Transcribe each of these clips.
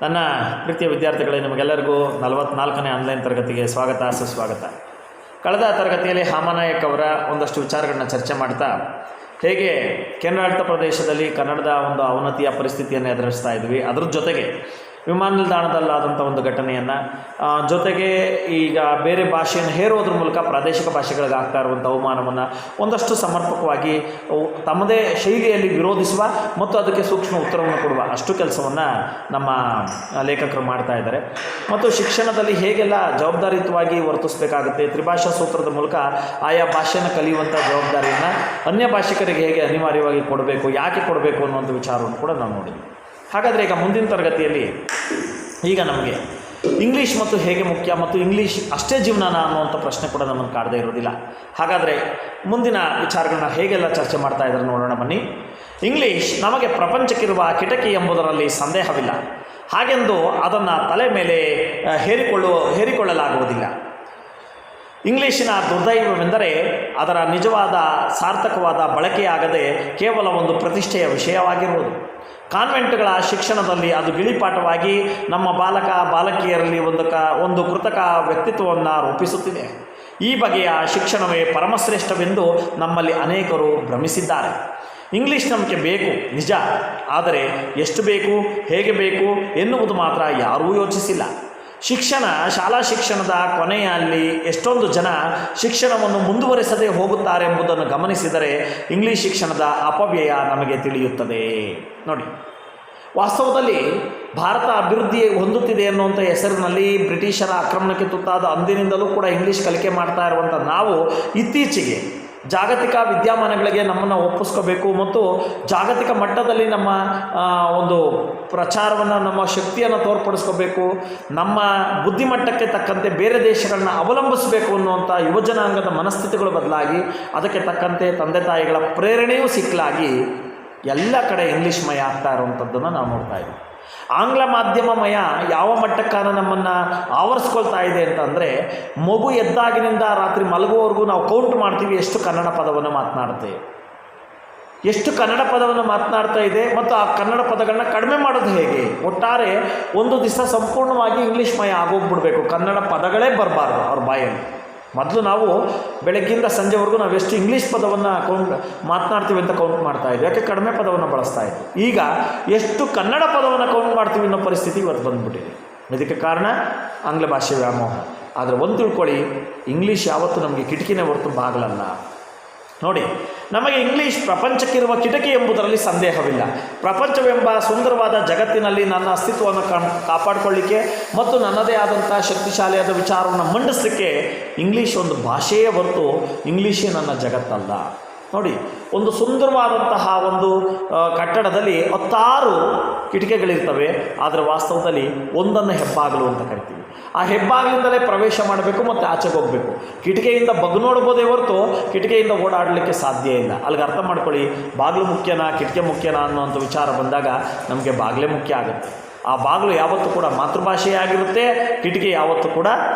ನನ್ನ ಪ್ರೀತಿಯ ವಿದ್ಯಾರ್ಥಿಗಳೇ, ನಿಮಗೆಲ್ಲರಿಗೂ 44ನೇ ಆನ್ಲೈನ್ ತರಗತಿಗೆ ಸ್ವಾಗತ ಸುಸ್ವಾಗತ. ಕಳೆದ ತರಗತಿಯಲ್ಲಿ ಹಾಮಾನಾಯಕ್ ಅವರ ಒಂದಷ್ಟು ವಿಚಾರಗಳನ್ನ ಚರ್ಚೆ ಮಾಡ್ತಾ ಹೇಗೆ ಕೇಂದ್ರಾಡಳಿತ ಪ್ರದೇಶದಲ್ಲಿ ಕನ್ನಡದ ಒಂದು ಅವನತಿಯ ಪರಿಸ್ಥಿತಿಯನ್ನು ಎದುರಿಸ್ತಾ ಇದ್ವಿ, ಅದ್ರ ಜೊತೆಗೆ ವಿಮಾನ ನಿಲ್ದಾಣದಲ್ಲಾದಂಥ ಒಂದು ಘಟನೆಯನ್ನು, ಜೊತೆಗೆ ಈಗ ಬೇರೆ ಭಾಷೆಯನ್ನು ಹೇರೋದ್ರ ಮೂಲಕ ಪ್ರಾದೇಶಿಕ ಭಾಷೆಗಳಿಗೆ ಆಗ್ತಾ ಇರುವಂಥ ಅವಮಾನವನ್ನು ಒಂದಷ್ಟು ಸಮರ್ಪಕವಾಗಿ ತಮ್ಮದೇ ಶೈಲಿಯಲ್ಲಿ ವಿರೋಧಿಸುವ ಮತ್ತು ಅದಕ್ಕೆ ಸೂಕ್ಷ್ಮ ಉತ್ತರವನ್ನು ಕೊಡುವ ಅಷ್ಟು ಕೆಲಸವನ್ನು ನಮ್ಮ ಲೇಖಕರು ಮಾಡ್ತಾ ಇದ್ದಾರೆ. ಮತ್ತು ಶಿಕ್ಷಣದಲ್ಲಿ ಹೇಗೆಲ್ಲ ಜವಾಬ್ದಾರಿಯುತವಾಗಿ ವರ್ತಿಸಬೇಕಾಗುತ್ತೆ, ತ್ರಿಭಾಷಾ ಸೂತ್ರದ ಮೂಲಕ ಆಯಾ ಭಾಷೆಯನ್ನು ಕಲಿಯುವಂಥ ಜವಾಬ್ದಾರಿಯನ್ನು ಅನ್ಯ ಭಾಷಿಕರಿಗೆ ಹೇಗೆ ಅನಿವಾರ್ಯವಾಗಿ ಕೊಡಬೇಕು, ಯಾಕೆ ಕೊಡಬೇಕು ಅನ್ನುವಂಥ ವಿಚಾರವನ್ನು ಕೂಡ ನಾವು ನೋಡಿದ್ವಿ. ಹಾಗಾದರೆ ಈಗ ಮುಂದಿನ ತರಗತಿಯಲ್ಲಿ ಈಗ ನಮಗೆ ಇಂಗ್ಲೀಷ್ ಮತ್ತು ಹೇಗೆ ಮುಖ್ಯ ಮತ್ತು ಇಂಗ್ಲೀಷ್ ಅಷ್ಟೇ ಜೀವನನ ಅನ್ನುವಂಥ ಪ್ರಶ್ನೆ ಕೂಡ ನಮ್ಮನ್ನು ಕಾಡದೇ ಇರೋದಿಲ್ಲ. ಹಾಗಾದರೆ ಮುಂದಿನ ವಿಚಾರಗಳನ್ನ ಹೇಗೆಲ್ಲ ಚರ್ಚೆ ಮಾಡ್ತಾ ಇದ್ದಾರೆ ನೋಡೋಣ ಬನ್ನಿ. ಇಂಗ್ಲೀಷ್ ನಮಗೆ ಪ್ರಪಂಚಕ್ಕಿರುವ ಕಿಟಕಿ ಎಂಬುದರಲ್ಲಿ ಸಂದೇಹವಿಲ್ಲ. ಹಾಗೆಂದು ಅದನ್ನು ತಲೆ ಮೇಲೆ ಹೇರಿಕೊಳ್ಳಲಾಗುವುದಿಲ್ಲ. ಇಂಗ್ಲೀಷಿನ ದುರ್ದೈವವೆಂದರೆ ಅದರ ನಿಜವಾದ ಸಾರ್ಥಕವಾದ ಬಳಕೆಯಾಗದೆ ಕೇವಲ ಒಂದು ಪ್ರತಿಷ್ಠೆಯ ವಿಷಯವಾಗಿರುವುದು. ಕಾನ್ವೆಂಟ್ಗಳ ಶಿಕ್ಷಣದಲ್ಲಿ ಅದು ಗಿಳಿಪಾಠವಾಗಿ ನಮ್ಮ ಬಾಲಕ ಬಾಲಕಿಯರಲ್ಲಿ ಒಂದು ಕೃತಕ ವ್ಯಕ್ತಿತ್ವವನ್ನು ರೂಪಿಸುತ್ತಿದೆ. ಈ ಬಗೆಯ ಶಿಕ್ಷಣವೇ ಪರಮಶ್ರೇಷ್ಠವೆಂದು ನಮ್ಮಲ್ಲಿ ಅನೇಕರು ಭ್ರಮಿಸಿದ್ದಾರೆ. ಇಂಗ್ಲೀಷ್ ನಮಗೆ ಬೇಕು ನಿಜ, ಆದರೆ ಎಷ್ಟು ಬೇಕು, ಹೇಗೆ ಬೇಕು ಎನ್ನುವುದು ಮಾತ್ರ ಯಾರೂ ಯೋಚಿಸಿಲ್ಲ. ಶಾಲಾ ಶಿಕ್ಷಣದ ಕೊನೆಯಲ್ಲಿ ಎಷ್ಟೊಂದು ಜನ ಶಿಕ್ಷಣವನ್ನು ಮುಂದುವರೆಸದೇ ಹೋಗುತ್ತಾರೆ ಎಂಬುದನ್ನು ಗಮನಿಸಿದರೆ ಇಂಗ್ಲೀಷ್ ಶಿಕ್ಷಣದ ಅಪವ್ಯಯ ನಮಗೆ ತಿಳಿಯುತ್ತದೆ. ನೋಡಿ, ವಾಸ್ತವದಲ್ಲಿ ಭಾರತ ಅಭಿವೃದ್ಧಿ ಹೊಂದುತ್ತಿದೆ ಅನ್ನುವಂಥ ಹೆಸರಿನಲ್ಲಿ ಬ್ರಿಟಿಷರ ಆಕ್ರಮಣಕ್ಕೆ ತುತ್ತಾದ ಅಂದಿನಿಂದಲೂ ಕೂಡ ಇಂಗ್ಲೀಷ್ ಕಲಿಕೆ ಮಾಡ್ತಾ ಇರುವಂಥ ನಾವು ಇತ್ತೀಚೆಗೆ ಜಾಗತಿಕ ವಿದ್ಯಮಾನಗಳಿಗೆ ನಮ್ಮನ್ನು ಒಪ್ಪಿಸ್ಕೋಬೇಕು ಮತ್ತು ಜಾಗತಿಕ ಮಟ್ಟದಲ್ಲಿ ನಮ್ಮ ಒಂದು ಪ್ರಚಾರವನ್ನು, ನಮ್ಮ ಶಕ್ತಿಯನ್ನು ತೋರ್ಪಡಿಸ್ಕೋಬೇಕು, ನಮ್ಮ ಬುದ್ಧಿಮಟ್ಟಕ್ಕೆ ತಕ್ಕಂತೆ ಬೇರೆ ದೇಶಗಳನ್ನ ಅವಲಂಬಿಸಬೇಕು ಅನ್ನುವಂಥ ಯುವಜನಾಂಗದ ಮನಸ್ಥಿತಿಗಳು ಬದಲಾಗಿ ಅದಕ್ಕೆ ತಕ್ಕಂತೆ ತಂದೆ ತಾಯಿಗಳ ಪ್ರೇರಣೆಯೂ ಸಿಕ್ಕಲಾಗಿ ಎಲ್ಲ ಕಡೆ ಇಂಗ್ಲೀಷ್ ಮಯ ಆಗ್ತಾ ಇರುವಂಥದ್ದನ್ನು ನಾವು ನೋಡ್ತಾ ಇದ್ದೀವಿ. ಆಂಗ್ಲ ಮಾಧ್ಯಮಮಯ ಯಾವ ಮಟ್ಟಕ್ಕಾನ ನಮ್ಮನ್ನು ಆವರಿಸ್ಕೊಳ್ತಾ ಇದೆ ಅಂತಂದರೆ, ಮಗು ಎದ್ದಾಗಿನಿಂದ ರಾತ್ರಿ ಮಲಗುವವರೆಗೂ ನಾವು ಕೌಂಟ್ ಮಾಡ್ತೀವಿ ಎಷ್ಟು ಕನ್ನಡ ಪದವನ್ನು ಮಾತನಾಡ್ತೇವೆ, ಎಷ್ಟು ಕನ್ನಡ ಪದವನ್ನು ಮಾತನಾಡ್ತಾ ಇದೆ ಮತ್ತು ಆ ಕನ್ನಡ ಪದಗಳನ್ನ ಕಡಿಮೆ ಮಾಡೋದು ಹೇಗೆ. ಒಟ್ಟಾರೆ ಒಂದು ದಿವಸ ಸಂಪೂರ್ಣವಾಗಿ ಇಂಗ್ಲೀಷ್ ಮಯ ಆಗೋಗ್ಬಿಡ್ಬೇಕು, ಕನ್ನಡ ಪದಗಳೇ ಬರಬಾರ್ದು ಅವ್ರ ಬಾಯಲ್ಲಿ. ಮೊದಲು ನಾವು ಬೆಳಗ್ಗಿಂದ ಸಂಜೆವರೆಗೂ ನಾವು ಎಷ್ಟು ಇಂಗ್ಲೀಷ್ ಪದವನ್ನು ಮಾತನಾಡ್ತೀವಿ ಅಂತ ಕೌಂಟ್ ಮಾಡ್ತಾ ಇದ್ವಿ, ಯಾಕೆ ಕಡಿಮೆ ಪದವನ್ನು ಬಳಸ್ತಾ ಇದ್ವಿ. ಈಗ ಎಷ್ಟು ಕನ್ನಡ ಪದವನ್ನು ಕೌಂಟ್ ಮಾಡ್ತೀವಿ ಅನ್ನೋ ಪರಿಸ್ಥಿತಿ ಇವತ್ತು ಬಂದುಬಿಟ್ಟಿದೆ. ಇದಕ್ಕೆ ಕಾರಣ ಆಂಗ್ಲ ಭಾಷೆ ವ್ಯಾಮೋಹ. ಆದರೆ ಒಂದು ತಿಳ್ಕೊಳ್ಳಿ, ಇಂಗ್ಲೀಷ್ ಯಾವತ್ತೂ ನಮಗೆ ಕಿಟಕಿನೇ ಹೊರತು ಬಾಗಲಲ್ಲ. ನೋಡಿ, ನಮಗೆ ಇಂಗ್ಲೀಷ್ ಪ್ರಪಂಚಕ್ಕಿರುವ ಕಿಟಕಿ ಎಂಬುದರಲ್ಲಿ ಸಂದೇಹವಿಲ್ಲ. ಪ್ರಪಂಚವೆಂಬ ಸುಂದರವಾದ ಜಗತ್ತಿನಲ್ಲಿ ನನ್ನ ಅಸ್ತಿತ್ವವನ್ನು ಕಾಪಾಡಿಕೊಳ್ಳಿಕ್ಕೆ ಮತ್ತು ನನ್ನದೇ ಆದಂಥ ಶಕ್ತಿಶಾಲಿಯಾದ ವಿಚಾರವನ್ನು ಮಂಡಿಸಲಿಕ್ಕೆ ಇಂಗ್ಲೀಷ್ ಒಂದು ಭಾಷೆಯೇ ಹೊರತು ಇಂಗ್ಲೀಷೇ ನನ್ನ ಜಗತ್ತಲ್ಲ. ನೋಡಿ, ಒಂದು ಸುಂದರವಾದಂತಹ ಒಂದು ಕಟ್ಟಡದಲ್ಲಿ 10 ಕಿಟಕಿಗಳಿರ್ತವೆ, ಆದರೆ ವಾಸ್ತವದಲ್ಲಿ ಒಂದನ್ನು ಹೆಬ್ಬಾಗಲು ಅಂತ ಕರಿತೀವಿ. ಆ ಹೆಬ್ಬಾಗಿಲಿಂದಲೇ ಪ್ರವೇಶ ಮಾಡಬೇಕು ಮತ್ತು ಆಚೆಗೆ ಹೋಗಬೇಕು. ಕಿಟಕಿಯಿಂದ ಬಗ್ಗು ನೋಡ್ಬೋದೇ ಹೊರತು ಕಿಟಕಿಯಿಂದ ಓಡಾಡಲಿಕ್ಕೆ ಸಾಧ್ಯ ಇಲ್ಲ. ಅಲ್ಲಿಗೆ ಅರ್ಥ ಮಾಡ್ಕೊಳ್ಳಿ, ಬಾಗಿಲು ಮುಖ್ಯನಾ ಕಿಟಕಿ ಮುಖ್ಯನಾ ಅನ್ನುವಂಥ ವಿಚಾರ ಬಂದಾಗ ನಮಗೆ ಬಾಗಿಲೇ ಮುಖ್ಯ ಆಗುತ್ತೆ. ಆ ಬಾಗಿಲು ಯಾವತ್ತೂ ಕೂಡ ಮಾತೃಭಾಷೆಯಾಗಿರುತ್ತೆ, ಕಿಟಕಿ ಯಾವತ್ತೂ ಕೂಡ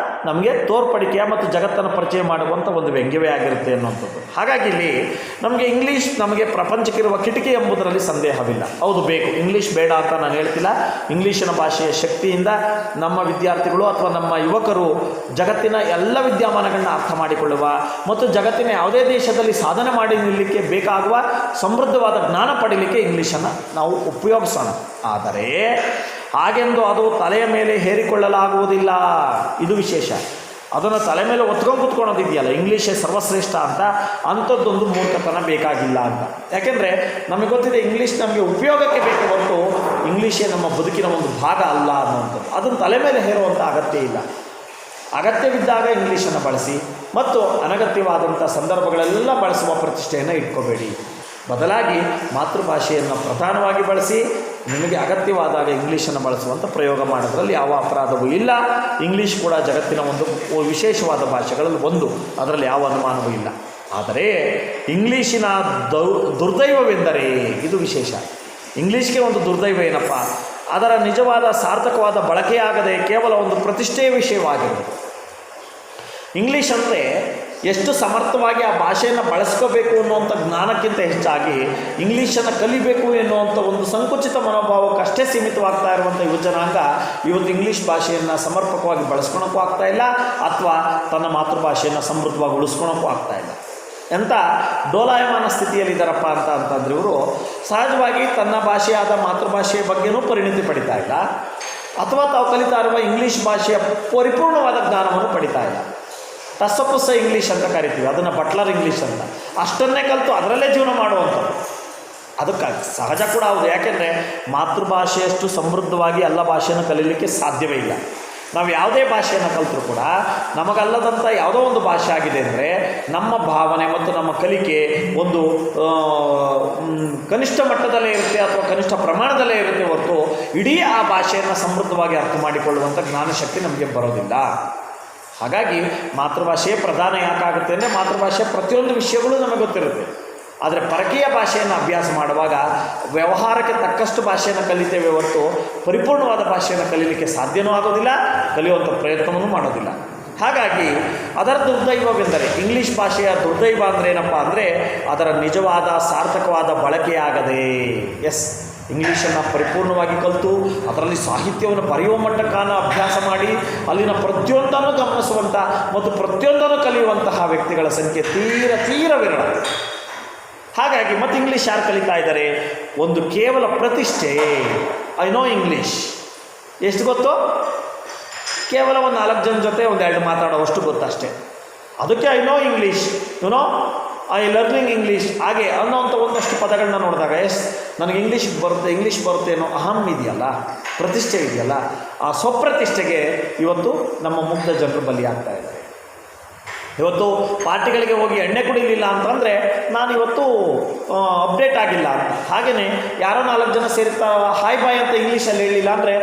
ನಮಗೆ ತೋರ್ಪಡಿಕೆಯ ಮತ್ತು ಜಗತ್ತನ್ನು ಪರಿಚಯ ಮಾಡುವಂಥ ಒಂದು ವ್ಯಂಗ್ಯವೇ ಆಗಿರುತ್ತೆ ಅನ್ನುವಂಥದ್ದು. ಹಾಗಾಗಿ ಇಲ್ಲಿ ನಮಗೆ ಇಂಗ್ಲೀಷ್ ನಮಗೆ ಪ್ರಪಂಚಕ್ಕಿರುವ ಕಿಟಕಿ ಎಂಬುದರಲ್ಲಿ ಸಂದೇಹವಿಲ್ಲ. ಹೌದು, ಬೇಕು, ಇಂಗ್ಲೀಷ್ ಬೇಡ ಅಂತ ನಾನು ಹೇಳ್ತಿಲ್ಲ. ಇಂಗ್ಲೀಷಿನ ಭಾಷೆಯ ಶಕ್ತಿಯಿಂದ ನಮ್ಮ ವಿದ್ಯಾರ್ಥಿಗಳು ಅಥವಾ ನಮ್ಮ ಯುವಕರು ಜಗತ್ತಿನ ಎಲ್ಲ ವಿದ್ಯಮಾನಗಳನ್ನ ಅರ್ಥ ಮಾಡಿಕೊಳ್ಳುವ ಮತ್ತು ಜಗತ್ತಿನ ಯಾವುದೇ ದೇಶದಲ್ಲಿ ಸಾಧನೆ ಮಾಡಿ ನಿಲ್ಲಲಿಕ್ಕೆ ಬೇಕಾಗುವ ಸಮೃದ್ಧವಾದ ಜ್ಞಾನ ಪಡೀಲಿಕ್ಕೆ ಇಂಗ್ಲೀಷನ್ನು ನಾವು ಉಪಯೋಗಿಸೋಣ. ಆದರೆ ಹಾಗೆಂದು ಅದು ತಲೆಯ ಮೇಲೆ ಹೇರಿಕೊಳ್ಳಲಾಗುವುದಿಲ್ಲ. ಇದು ವಿಶೇಷ. ಅದನ್ನು ತಲೆ ಮೇಲೆ ಒತ್ಕೊಂಡು ಕೂತ್ಕೊಳ್ಳೋದಿದೆಯಲ್ಲ, ಇಂಗ್ಲೀಷೇ ಸರ್ವಶ್ರೇಷ್ಠ ಅಂತ, ಅಂಥದ್ದೊಂದು ಮೂರ್ಖತನ ಬೇಕಾಗಿಲ್ಲ ಅಂತ. ಯಾಕೆಂದರೆ ನಮಗೆ ಗೊತ್ತಿದೆ ಇಂಗ್ಲೀಷ್ ನಮಗೆ ಉಪಯೋಗಕ್ಕೆ ಬೇಕು ಹೊರತು ಇಂಗ್ಲೀಷೇ ನಮ್ಮ ಬದುಕಿನ ಒಂದು ಭಾಗ ಅಲ್ಲ ಅನ್ನುವಂಥದ್ದು. ಅದನ್ನು ತಲೆ ಮೇಲೆ ಹೇರುವಂಥ ಅಗತ್ಯ ಇಲ್ಲ. ಅಗತ್ಯವಿದ್ದಾಗ ಇಂಗ್ಲೀಷನ್ನು ಬಳಸಿ ಮತ್ತು ಅನಗತ್ಯವಾದಂಥ ಸಂದರ್ಭಗಳೆಲ್ಲ ಬಳಸುವ ಪ್ರತಿಷ್ಠೆಯನ್ನು ಇಟ್ಕೋಬೇಡಿ. ಬದಲಾಗಿ ಮಾತೃಭಾಷೆಯನ್ನು ಪ್ರಧಾನವಾಗಿ ಬಳಸಿ ನಿಮಗೆ ಅಗತ್ಯವಾದಾಗ ಇಂಗ್ಲೀಷನ್ನು ಬಳಸುವಂಥ ಪ್ರಯೋಗ ಮಾಡೋದ್ರಲ್ಲಿ ಯಾವ ಅಪರಾಧವೂ ಇಲ್ಲ. ಇಂಗ್ಲೀಷ್ ಕೂಡ ಜಗತ್ತಿನ ಒಂದು ವಿಶೇಷವಾದ ಭಾಷೆಗಳಲ್ಲಿ ಒಂದು, ಅದರಲ್ಲಿ ಯಾವ ಅನುಮಾನವೂ ಇಲ್ಲ. ಆದರೆ ಇಂಗ್ಲೀಷಿನ ದುರ್ದೈವವೆಂದರೆ, ಇದು ವಿಶೇಷ. ಇಂಗ್ಲೀಷ್ಗೆ ಒಂದು ದುರ್ದೈವ ಏನಪ್ಪ, ಅದರ ನಿಜವಾದ ಸಾರ್ಥಕವಾದ ಬಳಕೆಯಾಗದೆ ಕೇವಲ ಒಂದು ಪ್ರತಿಷ್ಠೆಯ ವಿಷಯವಾಗಿರುವುದು. ಇಂಗ್ಲೀಷ್ ಅಂದರೆ ಎಷ್ಟು ಸಮರ್ಥವಾಗಿ ಆ ಭಾಷೆಯನ್ನು ಬಳಸ್ಕೋಬೇಕು ಅನ್ನುವಂಥ ಜ್ಞಾನಕ್ಕಿಂತ ಹೆಚ್ಚಾಗಿ ಇಂಗ್ಲೀಷನ್ನು ಕಲಿಬೇಕು ಎನ್ನುವಂಥ ಒಂದು ಸಂಕುಚಿತ ಮನೋಭಾವಕ್ಕಷ್ಟೇ ಸೀಮಿತವಾಗ್ತಾ ಇರುವಂಥ ಯುವಜನಾಂಗ ಇವತ್ತು ಇಂಗ್ಲೀಷ್ ಭಾಷೆಯನ್ನು ಸಮರ್ಪಕವಾಗಿ ಬಳಸ್ಕೊಳಕ್ಕೂ ಆಗ್ತಾ ಇಲ್ಲ, ಅಥವಾ ತನ್ನ ಮಾತೃಭಾಷೆಯನ್ನು ಸಮೃದ್ಧವಾಗಿ ಉಳಿಸ್ಕೊಳಕ್ಕೂ ಆಗ್ತಾ ಇಲ್ಲ. ಎಂಥ ಡೋಲಾಯಮಾನ ಸ್ಥಿತಿಯಲ್ಲಿದ್ದಾರಪ್ಪ ಅಂತಂದರೆ ಇವರು ಸಹಜವಾಗಿ ತನ್ನ ಭಾಷೆಯಾದ ಮಾತೃಭಾಷೆಯ ಬಗ್ಗೆನೂ ಪರಿಣಿತಿ ಪಡಿತಾ ಇಲ್ಲ, ಅಥವಾ ತಾವು ಕಲಿತಾ ಇರುವ ಇಂಗ್ಲೀಷ್ ಭಾಷೆಯ ಪರಿಪೂರ್ಣವಾದ ಜ್ಞಾನವನ್ನು ಪಡಿತಾ ಇಲ್ಲ. ಟಸಪುಸ ಇಂಗ್ಲೀಷ್ ಅಂತ ಕರಿತೀವಿ, ಅದನ್ನು ಬಟ್ಲರ್ ಇಂಗ್ಲೀಷ್ ಅಂತ. ಅಷ್ಟನ್ನೇ ಕಲಿತು ಅದರಲ್ಲೇ ಜೀವನ ಮಾಡುವಂಥದ್ದು. ಅದಕ್ಕಾಗಿ ಸಹಜ ಕೂಡ ಹೌದು, ಯಾಕೆಂದರೆ ಮಾತೃಭಾಷೆಯಷ್ಟು ಸಮೃದ್ಧವಾಗಿ ಎಲ್ಲ ಭಾಷೆಯನ್ನು ಕಲೀಲಿಕ್ಕೆ ಸಾಧ್ಯವೇ ಇಲ್ಲ. ನಾವು ಯಾವುದೇ ಭಾಷೆಯನ್ನು ಕಲಿತರೂ ಕೂಡ ನಮಗಲ್ಲದಂಥ ಯಾವುದೋ ಒಂದು ಭಾಷೆ ಆಗಿದೆ ಅಂದರೆ ನಮ್ಮ ಭಾವನೆ ಮತ್ತು ನಮ್ಮ ಕಲಿಕೆ ಒಂದು ಕನಿಷ್ಠ ಮಟ್ಟದಲ್ಲೇ ಇರುತ್ತೆ, ಅಥವಾ ಕನಿಷ್ಠ ಪ್ರಮಾಣದಲ್ಲೇ ಇರುತ್ತೆ ಹೊರತು ಇಡೀ ಆ ಭಾಷೆಯನ್ನು ಸಮೃದ್ಧವಾಗಿ ಅರ್ಥ ಮಾಡಿಕೊಳ್ಳುವಂಥ ಜ್ಞಾನಶಕ್ತಿ ನಮಗೆ ಬರೋದಿಲ್ಲ. ಹಾಗಾಗಿ ಮಾತೃಭಾಷೆ ಪ್ರಧಾನ ಯಾಕಾಗುತ್ತೆ ಅಂದರೆ ಮಾತೃಭಾಷೆ ಪ್ರತಿಯೊಂದು ವಿಷಯಗಳು ನಮಗೆ ಗೊತ್ತಿರುತ್ತೆ. ಆದರೆ ಪರಕೀಯ ಭಾಷೆಯನ್ನು ಅಭ್ಯಾಸ ಮಾಡುವಾಗ ವ್ಯವಹಾರಕ್ಕೆ ತಕ್ಕಷ್ಟು ಭಾಷೆಯನ್ನು ಕಲಿತೇವೆ ಹೊರತು ಪರಿಪೂರ್ಣವಾದ ಭಾಷೆಯನ್ನು ಕಲೀಲಿಕ್ಕೆ ಸಾಧ್ಯವೂ ಆಗೋದಿಲ್ಲ, ಕಲಿಯುವಂಥ ಪ್ರಯತ್ನವೂ ಮಾಡೋದಿಲ್ಲ. ಹಾಗಾಗಿ ಅದರ ದುರ್ದೈವವೆಂದರೆ, ಇಂಗ್ಲೀಷ್ ಭಾಷೆಯ ದುರ್ದೈವ ಅಂದರೆ ಏನಪ್ಪ ಅಂದರೆ ಅದರ ನಿಜವಾದ ಸಾರ್ಥಕವಾದ ಬಳಕೆಯಾಗದೆ. ಎಸ್, ಇಂಗ್ಲೀಷನ್ನು ಪರಿಪೂರ್ಣವಾಗಿ ಕಲಿತು ಅದರಲ್ಲಿ ಸಾಹಿತ್ಯವನ್ನು ಬರೆಯುವ ಮಟ್ಟಕ್ಕಾನ ಅಭ್ಯಾಸ ಮಾಡಿ ಅಲ್ಲಿನ ಪ್ರತಿಯೊಂದನ್ನು ಗಮನಿಸುವಂಥ ಮತ್ತು ಪ್ರತಿಯೊಂದನ್ನು ಕಲಿಯುವಂತಹ ವ್ಯಕ್ತಿಗಳ ಸಂಖ್ಯೆ ತೀರ ವಿರಳ. ಹಾಗಾಗಿ ಮತ್ತು ಇಂಗ್ಲೀಷ್ ಯಾರು ಕಲಿತಾ ಇದ್ದಾರೆ? ಒಂದು ಕೇವಲ ಪ್ರತಿಷ್ಠೆ, ಐ ನೋ ಇಂಗ್ಲೀಷ್. ಎಷ್ಟು ಗೊತ್ತು? ಕೇವಲ ಒಂದು 4 ಜನ ಜೊತೆ 1-2 ಮಾತಾಡೋವಷ್ಟು ಗೊತ್ತಷ್ಟೇ. ಅದಕ್ಕೆ I know English, no I learning English ಹಾಗೆ ಅನ್ನೋವಂಥ ಒಂದಷ್ಟು ಪದಗಳನ್ನ ನೋಡಿದಾಗ ನನಗೆ ಇಂಗ್ಲೀಷ್ ಬರುತ್ತೆ ಅನ್ನೋ ಅಹಂ ಇದೆಯಲ್ಲ, ಪ್ರತಿಷ್ಠೆ ಇದೆಯಲ್ಲ, ಆ ಸ್ವಪ್ರತಿಷ್ಠೆಗೆ ಇವತ್ತು ನಮ್ಮ ಮುಗ್ಧ ಜನರು ಬಲಿಯಾಗ್ತಾ ಇದ್ದಾರೆ. ಇವತ್ತು ಪಾರ್ಟಿಗಳಿಗೆ ಹೋಗಿ ಎಣ್ಣೆ ಕುಡಿಲಿಲ್ಲ ಅಂತಂದರೆ ನಾನು ಇವತ್ತು ಅಪ್ಡೇಟ್ ಆಗಿಲ್ಲ ಅಂತ. ಹಾಗೆಯೇ ಯಾರೋ 4 ಜನ ಸೇರ್ತಾ ಹಾಯ್ ಬಾಯ್ ಅಂತ ಇಂಗ್ಲೀಷಲ್ಲಿ ಹೇಳಿಲ್ಲ ಅಂದರೆ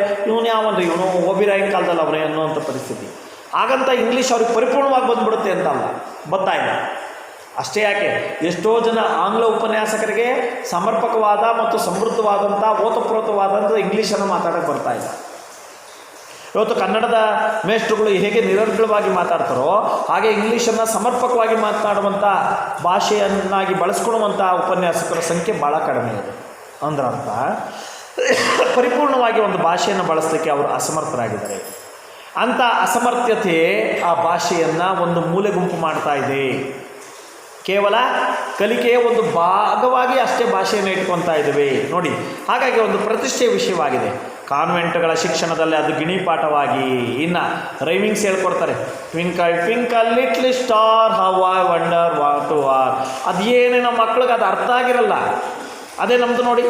ಇವನು ಓಬಿರಾಯಿನ ಕಾಲದಲ್ಲಿ ಅವರೇ ಅನ್ನೋವಂಥ ಪರಿಸ್ಥಿತಿ. ಹಾಗಂತ ಇಂಗ್ಲೀಷ್ ಅವ್ರಿಗೆ ಪರಿಪೂರ್ಣವಾಗಿ ಬಂದುಬಿಡುತ್ತೆ ಅಂತಲ್ಲ, ಬರ್ತಾ ಇಲ್ಲ. ಅಷ್ಟೇ ಯಾಕೆ, ಎಷ್ಟೋ ಜನ ಆಂಗ್ಲ ಉಪನ್ಯಾಸಕರಿಗೆ ಸಮರ್ಪಕವಾದ ಮತ್ತು ಸಮೃದ್ಧವಾದಂಥ ಓತಪ್ರೋತವಾದಂಥ ಇಂಗ್ಲೀಷನ್ನು ಮಾತಾಡೋಕ್ಕೆ ಬರ್ತಾ ಇಲ್ಲ. ಇವತ್ತು ಕನ್ನಡದ ಮೇಷ್ಟ್ರುಗಳು ಹೇಗೆ ನಿರರ್ಗಳವಾಗಿ ಮಾತಾಡ್ತಾರೋ ಹಾಗೆ ಇಂಗ್ಲೀಷನ್ನು ಸಮರ್ಪಕವಾಗಿ ಮಾತನಾಡುವಂಥ ಭಾಷೆಯನ್ನಾಗಿ ಬಳಸ್ಕೊಳ್ಳುವಂಥ ಉಪನ್ಯಾಸಕರ ಸಂಖ್ಯೆ ಭಾಳ ಕಡಿಮೆ ಇದೆ. ಅಂದ್ರಂತ ಪರಿಪೂರ್ಣವಾಗಿ ಒಂದು ಭಾಷೆಯನ್ನು ಬಳಸಲಿಕ್ಕೆ ಅವರು ಅಸಮರ್ಥರಾಗಿದ್ದಾರೆ. ಅಂಥ ಅಸಮರ್ಥತೆ ಆ ಭಾಷೆಯನ್ನು ಒಂದು ಮೂಲೆ ಗುಂಪು ಮಾಡ್ತಾ ಇದೆ. ಕೇವಲ ಕಲಿಕೆಯ ಒಂದು ಭಾಗವಾಗಿ ಅಷ್ಟೇ ಭಾಷೆಯನ್ನು ಇಟ್ಕೊತಾ ಇದ್ದೇವೆ ನೋಡಿ. ಹಾಗಾಗಿ ಒಂದು ಪ್ರತಿಷ್ಠೆಯ ವಿಷಯವಾಗಿದೆ. ಕಾನ್ವೆಂಟ್ಗಳ ಶಿಕ್ಷಣದಲ್ಲಿ ಅದು ಗಿಣಿಪಾಠವಾಗಿ, ಇನ್ನು ರೈಮಿಂಗ್ಸ್ ಹೇಳ್ಕೊಡ್ತಾರೆ. Twinkle twinkle little star how I wonder what to are. ಅದೇನೇ ನಮ್ಮ ಮಕ್ಳಿಗೆ ಅದು ಅರ್ಥ ಆಗಿರಲ್ಲ. ಅದೇ ನಮ್ಮದು ನೋಡಿ,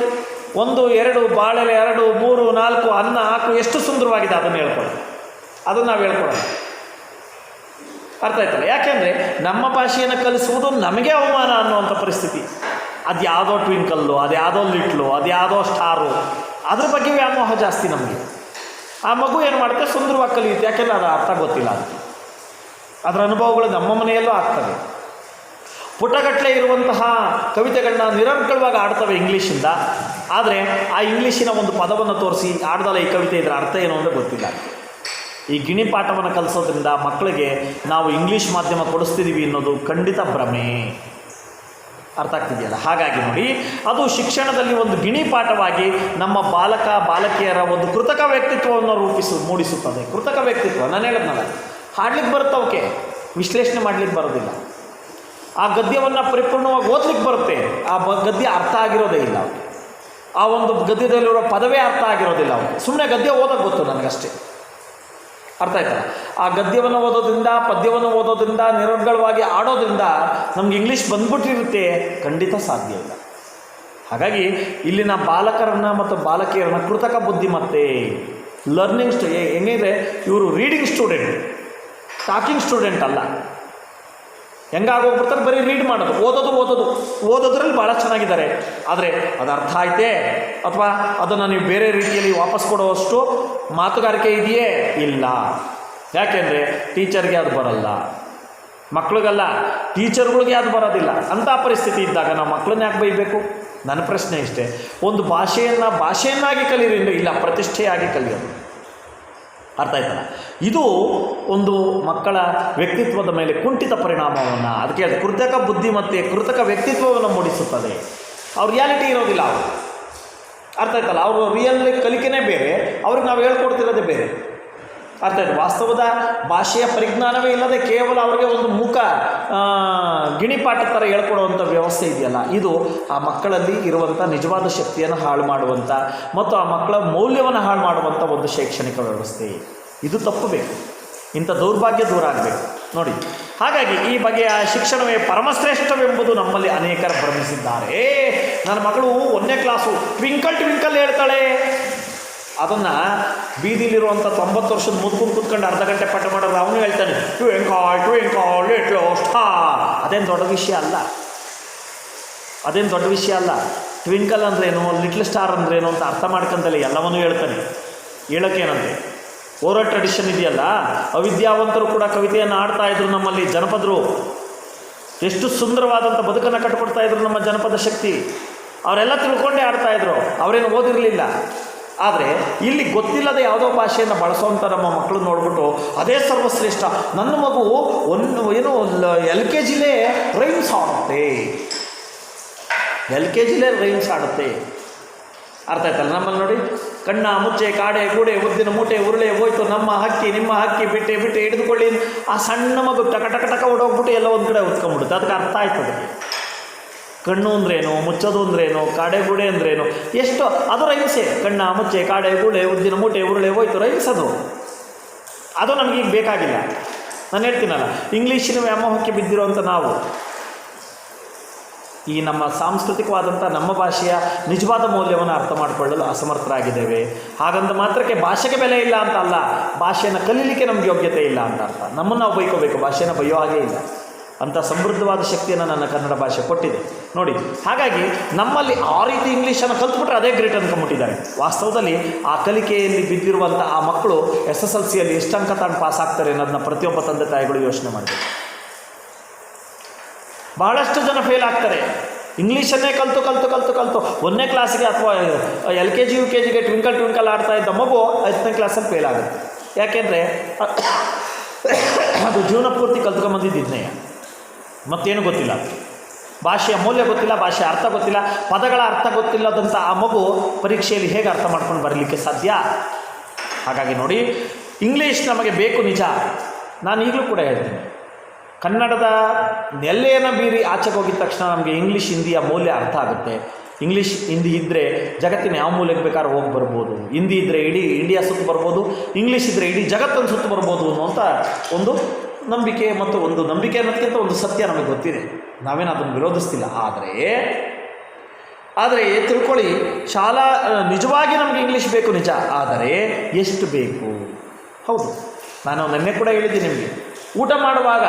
1 2 ಬಾಳೆಲೆ 2 3 4 ಅನ್ನ ಹಾಕು, ಎಷ್ಟು ಸುಂದರವಾಗಿದೆ ಅದನ್ನು ಹೇಳ್ಕೊಡೋದು. ಅದನ್ನು ನಾವು ಹೇಳ್ಕೊಡೋದು ಅರ್ಥ ಆಯ್ತಲ್ಲ. ಯಾಕೆಂದರೆ ನಮ್ಮ ಭಾಷೆಯನ್ನು ಕಲಿಸುವುದು ನಮಗೆ ಅವಮಾನ ಅನ್ನುವಂಥ ಪರಿಸ್ಥಿತಿ. ಅದು ಯಾವುದೋ ಟ್ವಿಂಕಲ್ಲು, ಅದು ಯಾವುದೋ ಲಿಟ್ಲು, ಅದು ಯಾವುದೋ ಸ್ಟಾರು, ಅದ್ರ ಬಗ್ಗೆ ವ್ಯಾಮೋಹ ಜಾಸ್ತಿ ನಮಗೆ. ಆ ಮಗು ಏನು ಮಾಡುತ್ತೆ, ಸುಂದರವಾಗಿ ಕಲಿಯುತ್ತೆ, ಯಾಕೆಂದರೆ ಅದು ಅರ್ಥ ಗೊತ್ತಿಲ್ಲ ಅಂತ. ಅದರ ಅನುಭವಗಳು ನಮ್ಮ ಮನೆಯಲ್ಲೂ ಆಗ್ತವೆ. ಪುಟಗಟ್ಟಲೆ ಇರುವಂತಹ ಕವಿತೆಗಳನ್ನ ನಿರರ್ಗಳವಾಗಿ ಆಡ್ತವೆ ಇಂಗ್ಲೀಷಿಂದ. ಆದರೆ ಆ ಇಂಗ್ಲೀಷಿನ ಒಂದು ಪದವನ್ನು ತೋರಿಸಿ ಆಡ್ದಲ್ಲ ಈ ಕವಿತೆ, ಇದರ ಅರ್ಥ ಏನು ಅಂದರೆ ಗೊತ್ತಿಲ್ಲ. ಈ ಗಿಣಿಪಾಠವನ್ನು ಕಲಿಸೋದ್ರಿಂದ ಮಕ್ಕಳಿಗೆ ನಾವು ಇಂಗ್ಲೀಷ್ ಮಾಧ್ಯಮ ಕೊಡಿಸ್ತಿದ್ದೀವಿ ಅನ್ನೋದು ಖಂಡಿತ ಭ್ರಮೆ. ಅರ್ಥ ಆಗ್ತಿದೆಯಲ್ಲ. ಹಾಗಾಗಿ ನೋಡಿ, ಅದು ಶಿಕ್ಷಣದಲ್ಲಿ ಒಂದು ಗಿಣಿಪಾಠವಾಗಿ ನಮ್ಮ ಬಾಲಕಿಯರ ಒಂದು ಕೃತಕ ವ್ಯಕ್ತಿತ್ವವನ್ನು ಮೂಡಿಸುತ್ತದೆ. ಕೃತಕ ವ್ಯಕ್ತಿತ್ವ ನಾನು ಹೇಳಿದ್ನಲ್ಲ, ಹಾಡ್ಲಿಕ್ಕೆ ಬರುತ್ತವಕ್ಕೆ, ವಿಶ್ಲೇಷಣೆ ಮಾಡಲಿಕ್ಕೆ ಬರೋದಿಲ್ಲ. ಆ ಗದ್ಯವನ್ನು ಪರಿಪೂರ್ಣವಾಗಿ ಓದಲಿಕ್ಕೆ ಬರುತ್ತೆ, ಆ ಗದ್ಯ ಅರ್ಥ ಆಗಿರೋದೇ ಇಲ್ಲ ಅವ್ರಿಗೆ. ಆ ಒಂದು ಗದ್ಯದಲ್ಲಿರೋ ಪದವೇ ಅರ್ಥ ಆಗಿರೋದಿಲ್ಲ ಅವ್ರಿಗೆ. ಸುಮ್ಮನೆ ಗದ್ಯ ಓದೋಕ್ಕೆ ಗೊತ್ತು ನನಗಷ್ಟೇ, ಅರ್ಥ ಆಯ್ತಲ್ಲ. ಆ ಗದ್ಯವನ್ನು ಓದೋದ್ರಿಂದ, ಪದ್ಯವನ್ನು ಓದೋದ್ರಿಂದ, ನಿರರ್ಗಳವಾಗಿ ಆಡೋದ್ರಿಂದ ನಮ್ಗೆ ಇಂಗ್ಲೀಷ್ ಬಂದ್ಬಿಟ್ಟಿರುತ್ತೆ, ಖಂಡಿತ ಸಾಧ್ಯ ಇಲ್ಲ. ಹಾಗಾಗಿ ಇಲ್ಲಿನ ಬಾಲಕರನ್ನು ಮತ್ತು ಬಾಲಕಿಯರನ್ನು ಕೃತಕ ಬುದ್ಧಿಮತ್ತೆ, ಲರ್ನಿಂಗ್ ಹೆಂಗಿದೆ, ಇವರು ರೀಡಿಂಗ್ ಸ್ಟೂಡೆಂಟ್, ಟಾಕಿಂಗ್ ಸ್ಟೂಡೆಂಟ್ ಅಲ್ಲ. ಹೆಂಗಾಗೋಗ್ಬಿಡ್ತಾರೆ, ಬರೀ ರೀಡ್ ಮಾಡೋದು, ಓದೋದ್ರಲ್ಲಿ ಭಾಳ ಚೆನ್ನಾಗಿದ್ದಾರೆ. ಆದರೆ ಅದು ಅರ್ಥ ಆಯ್ತೇ ಅಥವಾ ಅದನ್ನು ನೀವು ಬೇರೆ ರೀತಿಯಲ್ಲಿ ವಾಪಸ್ ಕೊಡುವಷ್ಟು ಮಾತುಗಾರಿಕೆ ಇದೆಯೇ? ಇಲ್ಲ. ಯಾಕೆಂದರೆ ಟೀಚರ್ಗೆ ಅದು ಬರಲ್ಲ, ಮಕ್ಳಿಗಲ್ಲ, ಟೀಚರ್ಗಳಿಗೆ ಅದು ಬರೋದಿಲ್ಲ. ಅಂಥ ಪರಿಸ್ಥಿತಿ ಇದ್ದಾಗ ನಾವು ಮಕ್ಕಳನ್ನ ಯಾಕೆ ಬೈಬೇಕು? ನನ್ನ ಪ್ರಶ್ನೆ ಇಷ್ಟೇ. ಒಂದು ಭಾಷೆಯನ್ನಾಗಿ ಕಲಿಯೋದ್ರಿಂದ ಇಲ್ಲ, ಪ್ರತಿಷ್ಠೆಯಾಗಿ ಕಲಿಯೋದು. ಅರ್ಥ ಆಯ್ತಲ್ಲ? ಇದು ಒಂದು ಮಕ್ಕಳ ವ್ಯಕ್ತಿತ್ವದ ಮೇಲೆ ಕುಂಠಿತ ಪರಿಣಾಮವನ್ನು, ಅದಕ್ಕೆ ಅದು ಕೃತಕ ಬುದ್ಧಿ ಮತ್ತು ಕೃತಕ ವ್ಯಕ್ತಿತ್ವವನ್ನು ಮೂಡಿಸುತ್ತದೆ. ಅವ್ರ ರಿಯಾಲಿಟಿ ಇರೋದಿಲ್ಲ ಅವರು. ಅರ್ಥ ಆಯ್ತಲ್ಲ? ಅವರು ರಿಯಲ್ ಕಲಿಕೆನೇ ಬೇರೆ, ಅವ್ರಿಗೆ ನಾವು ಹೇಳ್ಕೊಡ್ತಿರೋದೇ ಬೇರೆ. ಅರ್ಥ ಆಯ್ತು? ವಾಸ್ತವದ ಭಾಷೆಯ ಪರಿಜ್ಞಾನವೇ ಇಲ್ಲದೆ ಕೇವಲ ಅವರಿಗೆ ಒಂದು ಮೂಕ ಗಿಣಿಪಾಠ ಥರ ಹೇಳ್ಕೊಡುವಂಥ ವ್ಯವಸ್ಥೆ ಇದೆಯಲ್ಲ, ಇದು ಆ ಮಕ್ಕಳಲ್ಲಿ ಇರುವಂಥ ನಿಜವಾದ ಶಕ್ತಿಯನ್ನು ಹಾಳು ಮಾಡುವಂಥ ಮತ್ತು ಆ ಮಕ್ಕಳ ಮೌಲ್ಯವನ್ನು ಹಾಳು ಮಾಡುವಂಥ ಒಂದು ಶೈಕ್ಷಣಿಕ ವ್ಯವಸ್ಥೆ. ಇದು ತಪ್ಪಬೇಕು. ಇಂಥ ದೌರ್ಭಾಗ್ಯ ದೂರ ಆಗಬೇಕು ನೋಡಿ. ಹಾಗಾಗಿ ಈ ಬಗೆಯ ಶಿಕ್ಷಣವೇ ಪರಮಶ್ರೇಷ್ಠವೆಂಬುದು ನಮ್ಮಲ್ಲಿ ಅನೇಕರು ಭ್ರಮಿಸಿದ್ದಾರೆ. ನನ್ನ ಮಗಳು 1ನೇ ಕ್ಲಾಸು ಟ್ವಿಂಕಲ್ ಟ್ವಿಂಕಲ್ ಹೇಳ್ತಾಳೆ, ಅದನ್ನು ಬೀದಿಲಿರುವಂಥ 90 ವರ್ಷದ ಮುದ್ಕೊಂಡು ಕೂತ್ಕೊಂಡು ಅರ್ಧ ಗಂಟೆ ಪಾಠ ಮಾಡೋದು ಅವನು ಹೇಳ್ತಾನೆ ಟ್ವಿಂಕಾಲ್ ಟ್ವಿಂಕಾಲ್ ಲಿಟ್ಲ್ ಸ್ಟಾರ್. ಅದೇನು ದೊಡ್ಡ ವಿಷಯ ಅಲ್ಲ, ಅದೇನು ದೊಡ್ಡ ವಿಷಯ ಅಲ್ಲ. ಟ್ವಿಂಕಲ್ ಅಂದ್ರೇನು, ಲಿಟ್ಲ್ ಸ್ಟಾರ್ ಅಂದ್ರೇನು ಅಂತ ಅರ್ಥ ಮಾಡ್ಕೊಂತಲೇ ಎಲ್ಲವನ್ನೂ ಹೇಳ್ತಾನೆ. ಹೇಳೋಕ್ಕೇನಂತೆ ಓರಲ್ ಟ್ರೆಡಿಷನ್ ಇದೆಯಲ್ಲ, ಅವಿದ್ಯಾವಂತರು ಕೂಡ ಕವಿತೆಯನ್ನು ಆಡ್ತಾ ಇದ್ರು ನಮ್ಮಲ್ಲಿ ಜನಪದರು. ಎಷ್ಟು ಸುಂದರವಾದಂಥ ಬದುಕನ್ನು ಕಟ್ಕೊಡ್ತಾ ಇದ್ರು ನಮ್ಮ ಜನಪದ ಶಕ್ತಿ. ಅವರೆಲ್ಲ ತಿಳ್ಕೊಂಡೇ ಆಡ್ತಾಯಿದ್ರು, ಅವರೇನು ಓದಿರಲಿಲ್ಲ. ಆದರೆ ಇಲ್ಲಿ ಗೊತ್ತಿಲ್ಲದೆ ಯಾವುದೋ ಭಾಷೆಯನ್ನು ಬಳಸೋವಂಥ ನಮ್ಮ ಮಕ್ಕಳು ನೋಡ್ಬಿಟ್ಟು ಅದೇ ಸರ್ವಶ್ರೇಷ್ಠ, ನನ್ನ ಮಗು LKG ರೈಮ್ಸ್ ಆಡುತ್ತೆ, LKG ರೈಮ್ಸ್ ಆಡುತ್ತೆ. ಅರ್ಥ ಆಯ್ತಲ್ಲ? ನಮ್ಮಲ್ಲಿ ನೋಡಿ, ಕಣ್ಣ ಮುಚ್ಚೆ ಕಾಡೆ ಗೂಡೆ ಉದ್ದಿನ ಮೂಟೆ ಉರುಳೆ ಹೋಯ್ತು ನಮ್ಮ ಹಕ್ಕಿ ನಿಮ್ಮ ಹಕ್ಕಿ ಬಿಟ್ಟೆ ಬಿಟ್ಟೆ ಹಿಡಿದುಕೊಳ್ಳಿ. ಆ ಸಣ್ಣ ಮಗು ಟಕ ಟಕ ಟಕ ಓಡೋಗ್ಬಿಟ್ಟು ಎಲ್ಲ ಒಂದು ಕಡೆ ಉತ್ಕೊಂಡ್ಬಿಡುತ್ತೆ. ಅದಕ್ಕೆ ಅರ್ಥ ಆಯ್ತದೆ ಕಣ್ಣು ಅಂದ್ರೇನು, ಮುಚ್ಚೋದು ಅಂದ್ರೇನು, ಕಾಡೆ ಗೂಡೆ ಅಂದ್ರೇನು, ಎಷ್ಟು ಅದು ರೈಮ್ಸೆ. ಕಣ್ಣ ಮುಚ್ಚೆ ಕಾಡೆ ಗೂಡೆ ಉದ್ದಿನ ಮೂಟೆ ಉರುಳೆ ಹೋಯ್ತು ರೈಮ್ಸ್. ಅದು ನಮಗೀಗ ಬೇಕಾಗಿಲ್ಲ. ನಾನು ಹೇಳ್ತೀನಲ್ಲ, ಇಂಗ್ಲೀಷಿನ ವ್ಯಾಮೋಹಕ್ಕೆ ಬಿದ್ದಿರೋಂಥ ನಾವು ಈ ನಮ್ಮ ಸಾಂಸ್ಕೃತಿಕವಾದಂಥ ನಮ್ಮ ಭಾಷೆಯ ನಿಜವಾದ ಮೌಲ್ಯವನ್ನು ಅರ್ಥ ಮಾಡಿಕೊಳ್ಳಲು ಅಸಮರ್ಥರಾಗಿದ್ದೇವೆ. ಹಾಗಂತ ಮಾತ್ರಕ್ಕೆ ಭಾಷೆಗೆ ಬೆಲೆ ಇಲ್ಲ ಅಂತ ಅಲ್ಲ, ಭಾಷೆಯನ್ನು ಕಲೀಲಿಕ್ಕೆ ನಮಗೆ ಯೋಗ್ಯತೆ ಇಲ್ಲ ಅಂತ ಅರ್ಥ. ನಮ್ಮನ್ನು ನಾವು ಬೈಕೋಬೇಕು, ಭಾಷೆಯನ್ನು ಬೈಯೋ ಹಾಗೇ ಇಲ್ಲ. ಅಂಥ ಸಮೃದ್ಧವಾದ ಶಕ್ತಿಯನ್ನು ನನ್ನ ಕನ್ನಡ ಭಾಷೆ ಕೊಟ್ಟಿದೆ ನೋಡಿ. ಹಾಗಾಗಿ ನಮ್ಮಲ್ಲಿ ಆ ರೀತಿ ಇಂಗ್ಲೀಷನ್ನು ಕಲ್ತ್ಬಿಟ್ರೆ ಅದೇ ಗ್ರೇಟ್ ಅಂದ್ಕೊಂಡ್ಬಿಟ್ಟಿದ್ದಾರೆ. ವಾಸ್ತವದಲ್ಲಿ ಆ ಕಲಿಕೆಯಲ್ಲಿ ಬಿದ್ದಿರುವಂಥ ಆ ಮಕ್ಕಳು SSLCಯಲ್ಲಿ ಎಷ್ಟು ಅಂಕ ತಾಂಡು ಪಾಸ್ ಆಗ್ತಾರೆ ಅನ್ನೋದನ್ನ ಪ್ರತಿಯೊಬ್ಬ ತಂದೆ ತಾಯಿಗಳು ಯೋಚನೆ ಮಾಡಬೇಕು. ಭಾಳಷ್ಟು ಜನ ಫೇಲ್ ಆಗ್ತಾರೆ. ಇಂಗ್ಲೀಷನ್ನೇ ಕಲಿತು 1ನೇ ಕ್ಲಾಸಿಗೆ ಅಥವಾ LKG UKGಗೆ ಟ್ವಿಂಕಲ್ ಟ್ವಿಂಕಲ್ ಆಡ್ತಾ ಇದ್ದ ಮಗು 10ನೇ ಕ್ಲಾಸಲ್ಲಿ ಫೇಲ್ ಆಗುತ್ತೆ. ಯಾಕೆಂದರೆ ಅದು ಜೀವನ ಪೂರ್ತಿ ಕಲ್ತ್ಕೊಂಬಂದಿದ್ದೇ, ಮತ್ತೇನು ಗೊತ್ತಿಲ್ಲ, ಭಾಷೆಯ ಮೌಲ್ಯ ಗೊತ್ತಿಲ್ಲ, ಭಾಷೆಯ ಅರ್ಥ ಗೊತ್ತಿಲ್ಲ, ಪದಗಳ ಅರ್ಥ ಗೊತ್ತಿಲ್ಲದಂಥ ಆ ಮಗು ಪರೀಕ್ಷೆಯಲ್ಲಿ ಹೇಗೆ ಅರ್ಥ ಮಾಡ್ಕೊಂಡು ಬರಲಿಕ್ಕೆ ಸಾಧ್ಯ? ಹಾಗಾಗಿ ನೋಡಿ, ಇಂಗ್ಲೀಷ್ ನಮಗೆ ಬೇಕು ನಿಜ. ನಾನು ಈಗಲೂ ಕೂಡ ಹೇಳ್ತೀನಿ, ಕನ್ನಡದ ನೆಲೆಯನ್ನು ಬೀರಿ ಆಚೆಗೆ ಹೋಗಿದ ತಕ್ಷಣ ನಮಗೆ ಇಂಗ್ಲೀಷ್ ಹಿಂದಿಯ ಮೌಲ್ಯ ಅರ್ಥ ಆಗುತ್ತೆ. ಇಂಗ್ಲೀಷ್ ಹಿಂದಿ ಇದ್ದರೆ ಜಗತ್ತಿನ ಯಾವ ಮೂಲೆಗೆ ಬೇಕಾದ್ರೂ ಹೋಗಿ ಬರ್ಬೋದು. ಹಿಂದಿ ಇದ್ದರೆ ಇಡೀ ಇಂಡಿಯಾ ಸುತ್ತು ಬರ್ಬೋದು, ಇಂಗ್ಲೀಷ್ ಇದ್ದರೆ ಇಡೀ ಜಗತ್ತನ್ನು ಸುತ್ತು ಬರ್ಬೋದು ಅನ್ನುವಂಥ ಒಂದು ನಂಬಿಕೆ ಮತ್ತು ಒಂದು ನಂಬಿಕೆ ಅನ್ನೋದಕ್ಕಿಂತ ಒಂದು ಸತ್ಯ ನಮಗೆ ಗೊತ್ತಿದೆ. ನಾವೇನು ಅದನ್ನು ವಿರೋಧಿಸ್ತಿಲ್ಲ. ಆದರೆ ತಿಳ್ಕೊಳ್ಳಿ, ನಿಜವಾಗಿ ನಮಗೆ ಇಂಗ್ಲೀಷ್ ಬೇಕು ನಿಜ, ಆದರೆ ಎಷ್ಟು ಬೇಕು? ಹೌದು, ನಾನು ನಿನ್ನೆ ಕೂಡ ಹೇಳಿದ್ದೀನಿ ನಿಮಗೆ, ಊಟ ಮಾಡುವಾಗ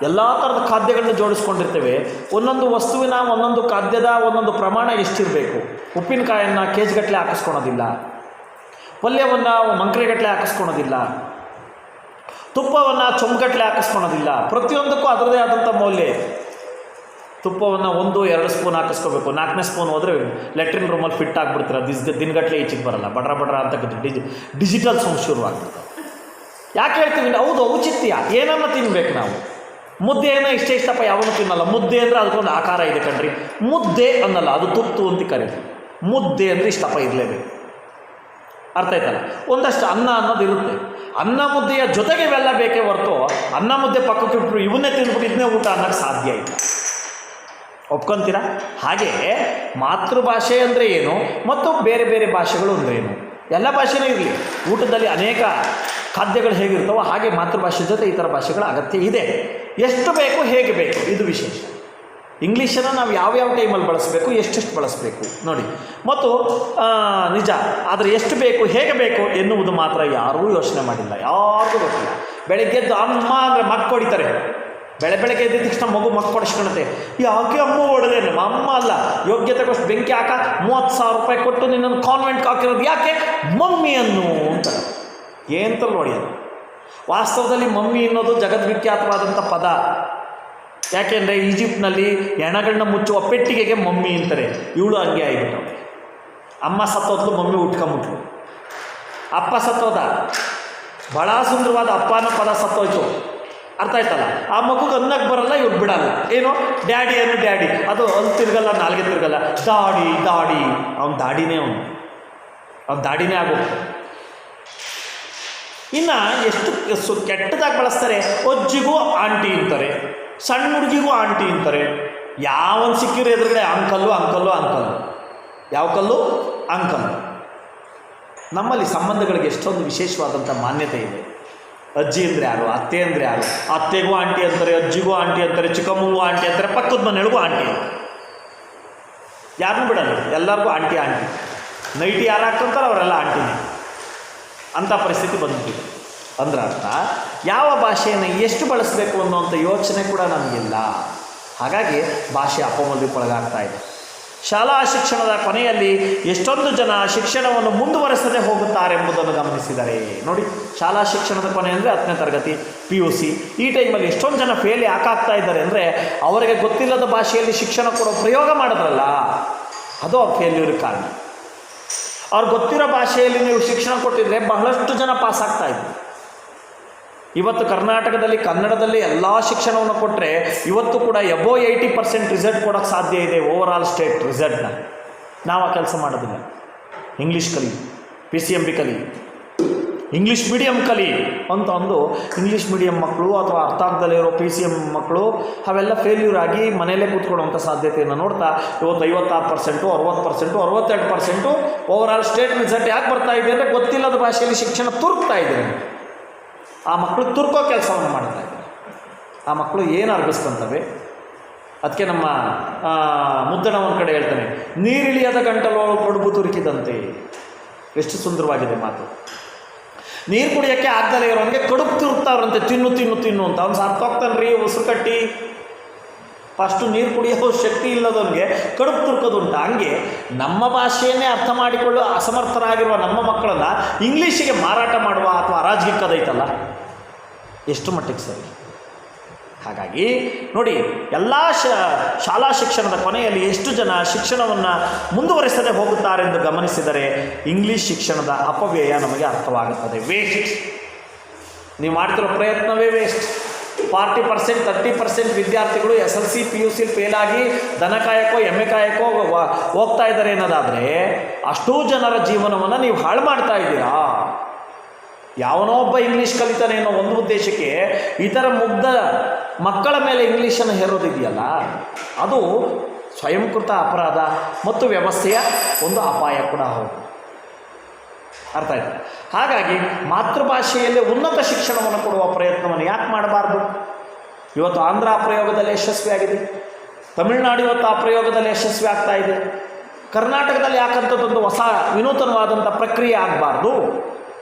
ಎಲ್ಲ ಥರದ ಖಾದ್ಯಗಳನ್ನ ಜೋಡಿಸ್ಕೊಂಡಿರ್ತೇವೆ. ಒಂದೊಂದು ವಸ್ತುವಿನ ಒಂದೊಂದು ಖಾದ್ಯದ ಒಂದೊಂದು ಪ್ರಮಾಣ ಎಷ್ಟಿರಬೇಕು. ಉಪ್ಪಿನಕಾಯನ್ನು KG-ಗಟ್ಟಲೆ ಹಾಕಿಸ್ಕೊಳೋದಿಲ್ಲ, ಪಲ್ಯವನ್ನು ಮಂಕ್ರೆಗಟ್ಟಲೆ ಹಾಕಿಸ್ಕೊಳೋದಿಲ್ಲ, ತುಪ್ಪವನ್ನು ಚೊಂಬಗಟ್ಟಲೆ ಹಾಕಿಸ್ಕೊಳೋದಿಲ್ಲ. ಪ್ರತಿಯೊಂದಕ್ಕೂ ಅದರದೇ ಆದಂಥ ಮೌಲ್ಯ. ತುಪ್ಪವನ್ನು 1-2 ಸ್ಪೂನ್ ಹಾಕಿಸ್ಕೋಬೇಕು. 4ನೇ ಸ್ಪೂನ್ ಹೋದರೆ ಲೆಟ್ರಿನ್ ರೂಮಲ್ಲಿ ಫಿಟ್ ಆಗಿಬಿಡ್ತಾರೆ. ದಿನಗಟ್ಟಲೆ ಈಚೆಗೆ ಬರಲ್ಲ, ಬಡ್ರ ಅಂತ ಡಿಜಿಟಲ್ ಸೌಂಡ್ ಶುರುವಾಗ್ಬಿಡ್ತಾರೆ. ಯಾಕೆ ಹೇಳ್ತೀವಿ? ಹೌದು, ಔಚಿತ್ಯ. ಏನನ್ನು ತಿನ್ಬೇಕು ನಾವು? ಮುದ್ದೆಯನ್ನು ಇಷ್ಟಪ್ಪ ಯಾವನು ತಿನ್ನಲ್ಲ. ಮುದ್ದೆ ಅಂದರೆ ಅದಕ್ಕೊಂದು ಆಕಾರ ಇದೆ ಕಣ್ರಿ. ಮುದ್ದೆ ಅನ್ನಲ್ಲ, ಅದು ತುತ್ತು ಅಂತ ಕರೀತೀವಿ. ಮುದ್ದೆ ಅಂದರೆ ಇಷ್ಟಪ್ಪ ಇರಲೇಬೇಕು. ಅರ್ಥ ಆಯ್ತಲ್ಲ? ಒಂದಷ್ಟು ಅನ್ನ ಅನ್ನೋದು ಇರುತ್ತೆ. ಅನ್ನ ಮುದ್ದೆಯ ಜೊತೆಗೆ ಇವೆಲ್ಲ ಬೇಕೇ ಹೊರತು ಅನ್ನ ಮುದ್ದೆ ಪಕ್ಕಕ್ಕೆ ಇಟ್ಟರು ಇವನ್ನೇ ತಿಂದ್ಬಿಟ್ಟು ಇದನ್ನೇ ಊಟ ಅನ್ನೋಕ್ಕೆ ಸಾಧ್ಯ ಇಲ್ಲ. ಒಪ್ಕೊತೀರಾ? ಹಾಗೆ ಮಾತೃಭಾಷೆ ಅಂದರೆ ಏನು ಮತ್ತು ಬೇರೆ ಬೇರೆ ಭಾಷೆಗಳು ಅಂದರೆ ಏನು? ಎಲ್ಲ ಭಾಷೆನೂ ಇರಲಿ, ಊಟದಲ್ಲಿ ಅನೇಕ ಖಾದ್ಯಗಳು ಹೇಗಿರ್ತಾವೋ ಹಾಗೆ ಮಾತೃಭಾಷೆ ಜೊತೆ ಇತರ ಭಾಷೆಗಳ ಅಗತ್ಯ ಇದೆ. ಎಷ್ಟು ಬೇಕು, ಹೇಗೆ ಬೇಕು, ಇದು ವಿಶೇಷ. ಇಂಗ್ಲೀಷನ್ನು ನಾವು ಯಾವ್ಯಾವ ಟೈಮಲ್ಲಿ ಬಳಸಬೇಕು, ಎಷ್ಟೆಷ್ಟು ಬಳಸಬೇಕು ನೋಡಿ. ಮತ್ತು ನಿಜ, ಆದರೆ ಎಷ್ಟು ಬೇಕು, ಹೇಗೆ ಬೇಕು ಎನ್ನುವುದು ಮಾತ್ರ ಯಾರೂ ಯೋಚನೆ ಮಾಡಿಲ್ಲ, ಯಾರಿಗೂ ಗೊತ್ತಿಲ್ಲ. ಬೆಳಗ್ಗೆ ಎದ್ದು ಅಮ್ಮ ಅಂದರೆ ಮಕ್ಕ ಹೊಡಿತಾರೆ. ಬೆಳಗ್ಗೆ ಎದ್ದ ತಕ್ಷಣ ಮಗು ಮಕ್ಕ ಹೊಡಿಸ್ಕೊಳುತ್ತೆ. ಯಾಕೆ ಅಮ್ಮ ಹೊಡೆದೆ? ನಮ್ಮ ಅಮ್ಮ ಅಲ್ಲ, ಯೋಗ್ಯತೆಗೋಷ್ಟು ಬೆಂಕಿ ಹಾಕ 30,000 ರೂಪಾಯಿ ಕೊಟ್ಟು ನಿನ್ನನ್ನು ಕಾನ್ವೆಂಟ್ಗೆ ಹಾಕಿರೋದು ಯಾಕೆ? ಮಮ್ಮಿಯನ್ನು ಅಂತ ಏನಂತಲ್ಲಿ ಹೊಡೆಯೋದು. ವಾಸ್ತವದಲ್ಲಿ ಮಮ್ಮಿ ಅನ್ನೋದು ಜಗದ್ವಿಖ್ಯಾತವಾದಂಥ ಪದ. ಯಾಕೆಂದರೆ ಈಜಿಪ್ಟ್ನಲ್ಲಿ ಹೆಣಗಳನ್ನ ಮುಚ್ಚುವ ಪೆಟ್ಟಿಗೆಗೆ ಮಮ್ಮಿ ಅಂತಾರೆ. ಇವಳು ಹಂಗೆ ಆಗಿಬಿಟ್ಟು, ಅಮ್ಮ ಸತ್ತೋದ್ಲು, ಮಮ್ಮಿ ಉಟ್ಕೊಂಬಿಟ್ಲು. ಅಪ್ಪ ಸತ್ತೋದ, ಭಾಳ ಸುಂದರವಾದ ಅಪ್ಪ ಅನ್ನೋ ಪದ ಸತ್ತೋಯ್ತು, ಅರ್ಥ ಆಯ್ತಲ್ಲ. ಆ ಮಗುಗೆ ಅನ್ನಕ್ಕೆ ಬರಲ್ಲ, ಇವ್ರು ಬಿಡಲ್ಲ. ಏನು ಡ್ಯಾಡಿ ಏನು ಡ್ಯಾಡಿ, ಅದು ಅಲ್ಲಿ ತಿರ್ಗಲ್ಲ, ನಾಲ್ಗೆ ತಿರ್ಗಲ್ಲ, ದಾಡಿ ದಾಡಿ, ಅವ್ನ ದಾಡಿನೇ ಅವ್ನ ದಾಡಿನೇ ಆಗೋಗ್ತದೆ. ಇನ್ನು ಎಷ್ಟು ಕೆಟ್ಟದಾಗಿ ಬಳಸ್ತಾರೆ. ಅಜ್ಜಿಗೂ ಆಂಟಿ ಅಂತಾರೆ, ಸಣ್ಣ ಹುಡುಗಿಗೂ ಆಂಟಿ ಅಂತಾರೆ. ಯಾವನ್ ಸಿಕ್ಕಿರೋ ಎದುರುಗಡೆ ಅಂಕಲ್ಲು ಅಂಕಲ್ಲು ಅಂಕಲ್ಲು, ಯಾವ ಕಲ್ಲು ಅಂಕಲ್. ನಮ್ಮಲ್ಲಿ ಸಂಬಂಧಗಳಿಗೆ ಎಷ್ಟೊಂದು ವಿಶೇಷವಾದಂಥ ಮಾನ್ಯತೆ ಇದೆ. ಅಜ್ಜಿ ಅಂದರೆ ಯಾರು, ಅತ್ತೆ ಅಂದರೆ ಯಾರು, ಅತ್ತೆಗೂ ಆಂಟಿ ಅಂತಾರೆ, ಅಜ್ಜಿಗೂ ಆಂಟಿ ಅಂತಾರೆ, ಚಿಕ್ಕಮ್ಮಗೂ ಆಂಟಿ ಅಂತಾರೆ, ಪಕ್ಕದ ಮನೆಯೊಳಗೂ ಆಂಟಿ ಅಂತಾರೆ. ಯಾರನ್ನೂ ಬಿಡಲ್ಲ, ಎಲ್ಲರಿಗೂ ಆಂಟಿ ಆಂಟಿ. ನೈಟಿ ಯಾರು ಹಾಕ್ಕೊಂತಾರೆ ಅವರೆಲ್ಲ ಆಂಟಿನೇ, ಅಂಥ ಪರಿಸ್ಥಿತಿ ಬಂದ್ಬಿಟ್ಟಿದೆ. ಅಂದ್ರೆ ಅರ್ಥ ಯಾವ ಭಾಷೆಯನ್ನು ಎಷ್ಟು ಬಳಸಬೇಕು ಅನ್ನೋಂಥ ಯೋಚನೆ ಕೂಡ ನಮಗಿಲ್ಲ. ಹಾಗಾಗಿ ಭಾಷೆ ಅಪಮೌಲ್ಯಕ್ಕೊಳಗಾಗ್ತಾ ಇದೆ. ಶಾಲಾ ಶಿಕ್ಷಣದ ಕೊನೆಯಲ್ಲಿ ಎಷ್ಟೊಂದು ಜನ ಶಿಕ್ಷಣವನ್ನು ಮುಂದುವರೆಸದೆ ಹೋಗುತ್ತಾರೆ ಎಂಬುದನ್ನು ಗಮನಿಸಿದರೆ ನೋಡಿ. ಶಾಲಾ ಶಿಕ್ಷಣದ ಕೊನೆ ಅಂದರೆ 10ನೇ ತರಗತಿ, PUC, ಈ ಟೈಮಲ್ಲಿ ಎಷ್ಟೊಂದು ಜನ ಫೇಲ್ ಯಾಕಾಗ್ತಾ ಇದ್ದಾರೆ ಅಂದರೆ ಅವರಿಗೆ ಗೊತ್ತಿಲ್ಲದ ಭಾಷೆಯಲ್ಲಿ ಶಿಕ್ಷಣ ಕೊಡೋ ಪ್ರಯೋಗ ಮಾಡಿದ್ರಲ್ಲ, ಅದು ಅವ್ರ ಫೇಲ್ಯೂರಿಗೆ ಕಾರಣ. ಅವ್ರಿಗೆ ಗೊತ್ತಿರೋ ಭಾಷೆಯಲ್ಲಿ ನೀವು ಶಿಕ್ಷಣ ಕೊಟ್ಟಿದ್ರೆ ಬಹಳಷ್ಟು ಜನ ಪಾಸ್ ಆಗ್ತಾಯಿದ್ರು. ಇವತ್ತು ಕರ್ನಾಟಕದಲ್ಲಿ ಕನ್ನಡದಲ್ಲಿ ಎಲ್ಲ ಶಿಕ್ಷಣವನ್ನು ಕೊಟ್ಟರೆ ಇವತ್ತು ಕೂಡ ಎಬೋ 80% ರಿಸಲ್ಟ್ ಕೊಡೋಕ್ಕೆ ಸಾಧ್ಯ ಇದೆ, ಓವರಾಲ್ ಸ್ಟೇಟ್ ರಿಸಲ್ಟ್ನ. ನಾವು ಆ ಕೆಲಸ ಮಾಡೋದಿಲ್ಲ. ಇಂಗ್ಲೀಷ್ ಕಲಿ, PCMB ಕಲಿ, ಇಂಗ್ಲೀಷ್ ಮೀಡಿಯಮ್ ಕಲಿ ಅಂತ ಒಂದು ಇಂಗ್ಲೀಷ್ ಮೀಡಿಯಮ್ ಮಕ್ಕಳು ಅಥವಾ ಅರ್ಥ ಆಗದಲ್ಲೇ ಇರೋ PCM ಮಕ್ಕಳು ಅವೆಲ್ಲ ಫೇಲ್ಯೂರ್ ಆಗಿ ಮನೆಯಲ್ಲೇ ಕೂತ್ಕೊಳ್ಳೋಂಥ ಸಾಧ್ಯತೆಯನ್ನು ನೋಡ್ತಾ ಇವತ್ತು 56%, 60%, 62% ಓವರಾಲ್ ಸ್ಟೇಟ್ ರಿಸಲ್ಟ್ ಯಾಕೆ ಬರ್ತಾ ಇದೆ ಅಂದರೆ ಗೊತ್ತಿಲ್ಲದ ಭಾಷೆಯಲ್ಲಿ ಶಿಕ್ಷಣ ತುರುಕ್ತಾ ಇದೆ. ಆ ಮಕ್ಕಳು ತುರ್ಕೋ ಕೆಲಸವನ್ನು ಮಾಡ್ತಾ ಇದ್ದಾರೆ. ಆ ಮಕ್ಕಳು ಏನು ಅರ್ಗಿಸ್ಕೊಂತವೆ. ಅದಕ್ಕೆ ನಮ್ಮ ಮುದ್ದಣ ಒಂದು ಕಡೆ ಹೇಳ್ತಾನೆ, ನೀರಿಳಿಯದ ಗಂಟಲು ಕಡುಬು ತುರುಕಿದಂತೆ. ಎಷ್ಟು ಸುಂದರವಾಗಿದೆ ಮಾತು. ನೀರು ಕುಡಿಯೋಕ್ಕೆ ಆಗ್ದಲೇ ಇರೋನಿಗೆ ಕಡುಬು ತುರುಕ್ತಾವ್ರಂತೆ, ತಿನ್ನು ತಿನ್ನು ತಿನ್ನು ಅಂತ. ಅವ್ನು ಸಾರ್ಥೋಗ್ತಾನೆ ರೀ ಉಸಿರು ಕಟ್ಟಿ. ಫಸ್ಟು ನೀರು ಕುಡಿಯೋ ಶಕ್ತಿ ಇಲ್ಲದವನಿಗೆ ಕಡುಬು ತುರ್ಕೋದುಂಟ. ಹಂಗೆ ನಮ್ಮ ಭಾಷೆಯನ್ನೇ ಅರ್ಥ ಮಾಡಿಕೊಳ್ಳುವ ಅಸಮರ್ಥರಾಗಿರುವ ನಮ್ಮ ಮಕ್ಕಳನ್ನು ಇಂಗ್ಲೀಷಿಗೆ ಮಾರಾಟ ಮಾಡುವ ಅಥವಾ ಹರಾಜಿಕ್ಕದೈತಲ್ಲ, ಎಷ್ಟು ಮಟ್ಟಿಗೆ ಸರಿ. ಹಾಗಾಗಿ ನೋಡಿ, ಎಲ್ಲ ಶಾಲಾ ಶಿಕ್ಷಣದ ಕೊನೆಯಲ್ಲಿ ಎಷ್ಟು ಜನ ಶಿಕ್ಷಣವನ್ನು ಮುಂದುವರಿಸದೆ ಹೋಗುತ್ತಾರೆಂದು ಗಮನಿಸಿದರೆ ಇಂಗ್ಲೀಷ್ ಶಿಕ್ಷಣದ ಅಪವ್ಯಯ ನಮಗೆ ಅರ್ಥವಾಗುತ್ತದೆ. ವೇಸ್ಟ್. ನೀವು ಮಾಡ್ತಿರೋ ಪ್ರಯತ್ನವೇ ವೇಸ್ಟ್. 40%, 30% ವಿದ್ಯಾರ್ಥಿಗಳು SLC PUC ಫೇಲ್ ಆಗಿ ದನ ಕಾಯಕ್ಕೋ ಎಮ್ಮೆ ಕಾಯಕ್ಕೋ ಹೋಗ್ತಾ ಇದ್ದಾರೆ ಅನ್ನೋದಾದರೆ ಅಷ್ಟೂ ಜನರ ಜೀವನವನ್ನು ನೀವು ಹಾಳು ಮಾಡ್ತಾ ಇದ್ದೀರಾ. ಯಾವನೋ ಒಬ್ಬ ಇಂಗ್ಲೀಷ್ ಕಲಿತಾನೆ ಅನ್ನೋ ಒಂದು ಉದ್ದೇಶಕ್ಕೆ ಇತರ ಮುಗ್ಧ ಮಕ್ಕಳ ಮೇಲೆ ಇಂಗ್ಲೀಷನ್ನು ಹೇರೋದಿದೆಯಲ್ಲ, ಅದು ಸ್ವಯಂಕೃತ ಅಪರಾಧ ಮತ್ತು ವ್ಯವಸ್ಥೆಯ ಒಂದು ಅಪಾಯ ಕೂಡ ಹೌದು. ಅರ್ಥ ಆಯ್ತು. ಹಾಗಾಗಿ ಮಾತೃಭಾಷೆಯಲ್ಲಿ ಉನ್ನತ ಶಿಕ್ಷಣವನ್ನು ಕೊಡುವ ಪ್ರಯತ್ನವನ್ನು ಯಾಕೆ ಮಾಡಬಾರ್ದು? ಇವತ್ತು ಆಂಧ್ರ ಆ ಪ್ರಯೋಗದಲ್ಲಿ ಯಶಸ್ವಿಯಾಗಿದೆ, ತಮಿಳುನಾಡು ಇವತ್ತು ಆ ಪ್ರಯೋಗದಲ್ಲಿ ಯಶಸ್ವಿ ಆಗ್ತಾ ಇದೆ. ಕರ್ನಾಟಕದಲ್ಲಿ ಯಾಕಂಥದ್ದೊಂದು ಹೊಸ ವಿನೂತನವಾದಂಥ ಪ್ರಕ್ರಿಯೆ ಆಗಬಾರ್ದು?